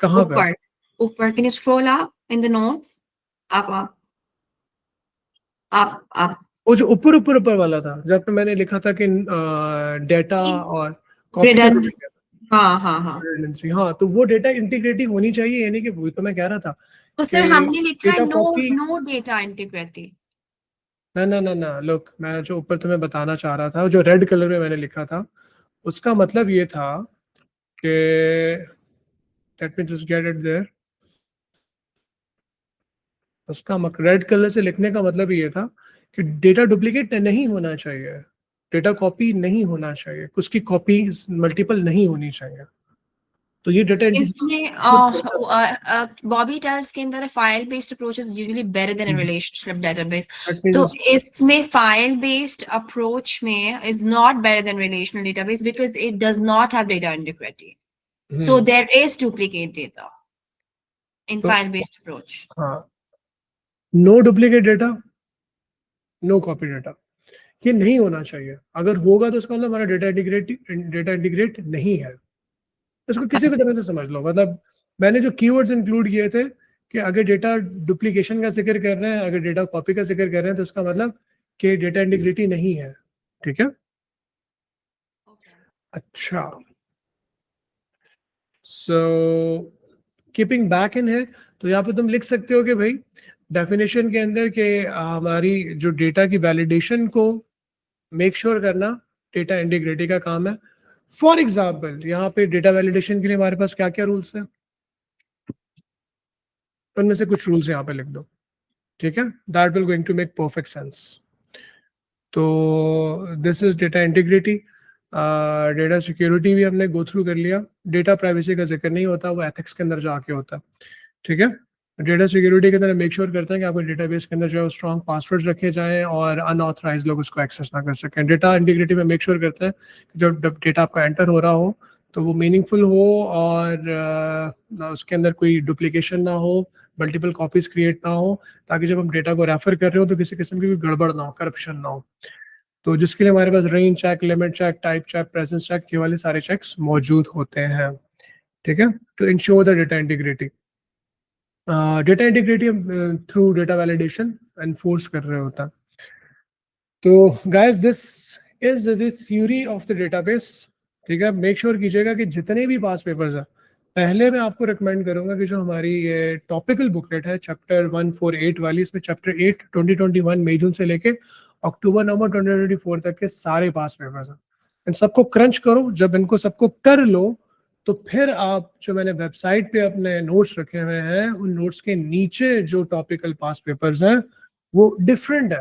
कहाँ पे? ऊपर can you scroll up in the notes? आप वो जो ऊपर वाला था, जब पे मैंने लिखा था कि डेटा और कॉपी. हाँ, हाँ, तो वो डेटा इंटीग्रिटी होनी चाहिए, यानी कि वो तो मैं कह रहा था. तो सर हमने लिखा है copy- नो डेटा इंटीग्रिटी. ना, लुक, मैं जो ऊपर तुम्हें बताना चाह रहा था, जो रेड कलर में मैंने लिखा था, उसका मतलब ये था कि let me just get it there. उसका रेड कलर से लिखने का मतलब ये था कि डेटा डुप्लीकेट नहीं होना चाहिए, डेटा कॉपी नहीं होना चाहिए, उसकी कॉपी मल्टीपल नहीं होनी चाहिए. तो ये डेटा इसमें Bobby tells him that a file-based approach is usually better than a relationship database. तो इसमें file-based approach में is not better than relational database because it does not have data integrity. So there is duplicate data in file-based approach. हाँ, no duplicate data, no copy data, ये नहीं होना चाहिए. अगर होगा तो उसका मतलब हमारा डेटा इंटीग्रेट नहीं है. इसको किसी भी तरह से समझ लो. मतलब मैंने जो कीवर्ड्स इंक्लूड किए थे कि अगर डेटा डुप्लीकेशन का जिक्र कर रहे हैं, अगर डेटा कॉपी का जिक्र कर रहे हैं, तो उसका मतलब कि डेटा इंटीग्रिटी नहीं है. ठीक है. अच्छा, सो कीपिंग बैक इन है, तो यहाँ पे तुम लिख सकते हो कि भाई डेफिनेशन के अंदर के हमारी जो डेटा की वैलिडेशन को मेक श्योर करना डेटा इंटीग्रिटी का काम है. फॉर एग्जाम्पल यहाँ पे डेटा वैलिडेशन के लिए हमारे पास क्या क्या रूल्स हैं, उनमें से कुछ रूल्स यहाँ पे लिख दो. ठीक है, that will going to make perfect sense. तो this is data integrity. Data security भी हमने गो थ्रू कर लिया. डेटा प्राइवेसी का जिक्र नहीं होता, वो एथिक्स के अंदर जाके होता है. ठीक है. डेटा सिक्योरिटी के अंदर मेक श्योर करते हैं कि आपके डेटाबेस के अंदर जो है स्ट्रॉन्ग पासवर्ड्स रखे जाएं और अनऑथराइज्ड लोग उसको एक्सेस ना कर सकें. डेटा इंटीग्रिटी में मेक श्योर करते हैं कि जब डेटा आपका एंटर हो रहा हो तो वो मीनिंगफुल हो और उसके अंदर कोई डुप्लीकेशन ना हो, मल्टीपल कॉपीज क्रिएट ना हो, ताकि जब हम डेटा को रेफर कर रहे हो तो किसी किस्म की भी गड़बड़ ना हो, करप्शन ना हो. तो जिसके लिए हमारे पास range check, limit check, type check, presence check, ये वाले सारे चेक्स मौजूद होते हैं. ठीक है, to ensure the data integrity. Data integrity through data validation enforce कर रहे होता. तो guys this is the theory of the database. ठीक है, मेक श्योर कीजिएगा कि जितने भी पास पेपर्स हैं, पहले मैं आपको रिकमेंड करूंगा कि जो हमारी ये टॉपिकल बुकलेट है चैप्टर 148 वाली, इसमें चैप्टर 8 2021 मई जून से लेके अक्टूबर नवंबर 2024 तक के सारे पास पेपर्स हैं. इन सबको क्रंच करो. जब इनको सबको कर लो तो फिर आप जो मैंने वेबसाइट पे अपने नोट्स रखे हुए हैं, उन नोट्स के नीचे जो टॉपिकल पास पेपर्स हैं वो डिफरेंट है,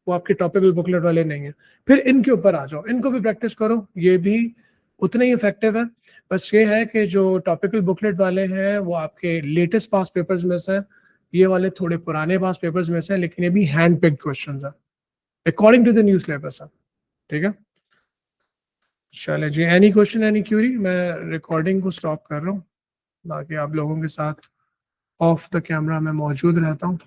वो आपके टॉपिकल बुकलेट वाले नहीं है. फिर इनके ऊपर आ जाओ, इनको भी प्रैक्टिस करो, ये भी उतने ही इफेक्टिव है. बस ये है कि जो टॉपिकल बुकलेट वाले हैं वो आपके लेटेस्ट पास पेपर्स में से, ये वाले थोड़े पुराने पास पेपर्स में से, लेकिन ये भी हैंड पिक्ड क्वेश्चंस हैं according to the new syllabus है. ठीक है, चले जी. Any question, any query? मैं रिकॉर्डिंग को स्टॉप कर रहा हूँ, बाकी आप लोगों के साथ ऑफ द कैमरा में मौजूद रहता हूँ.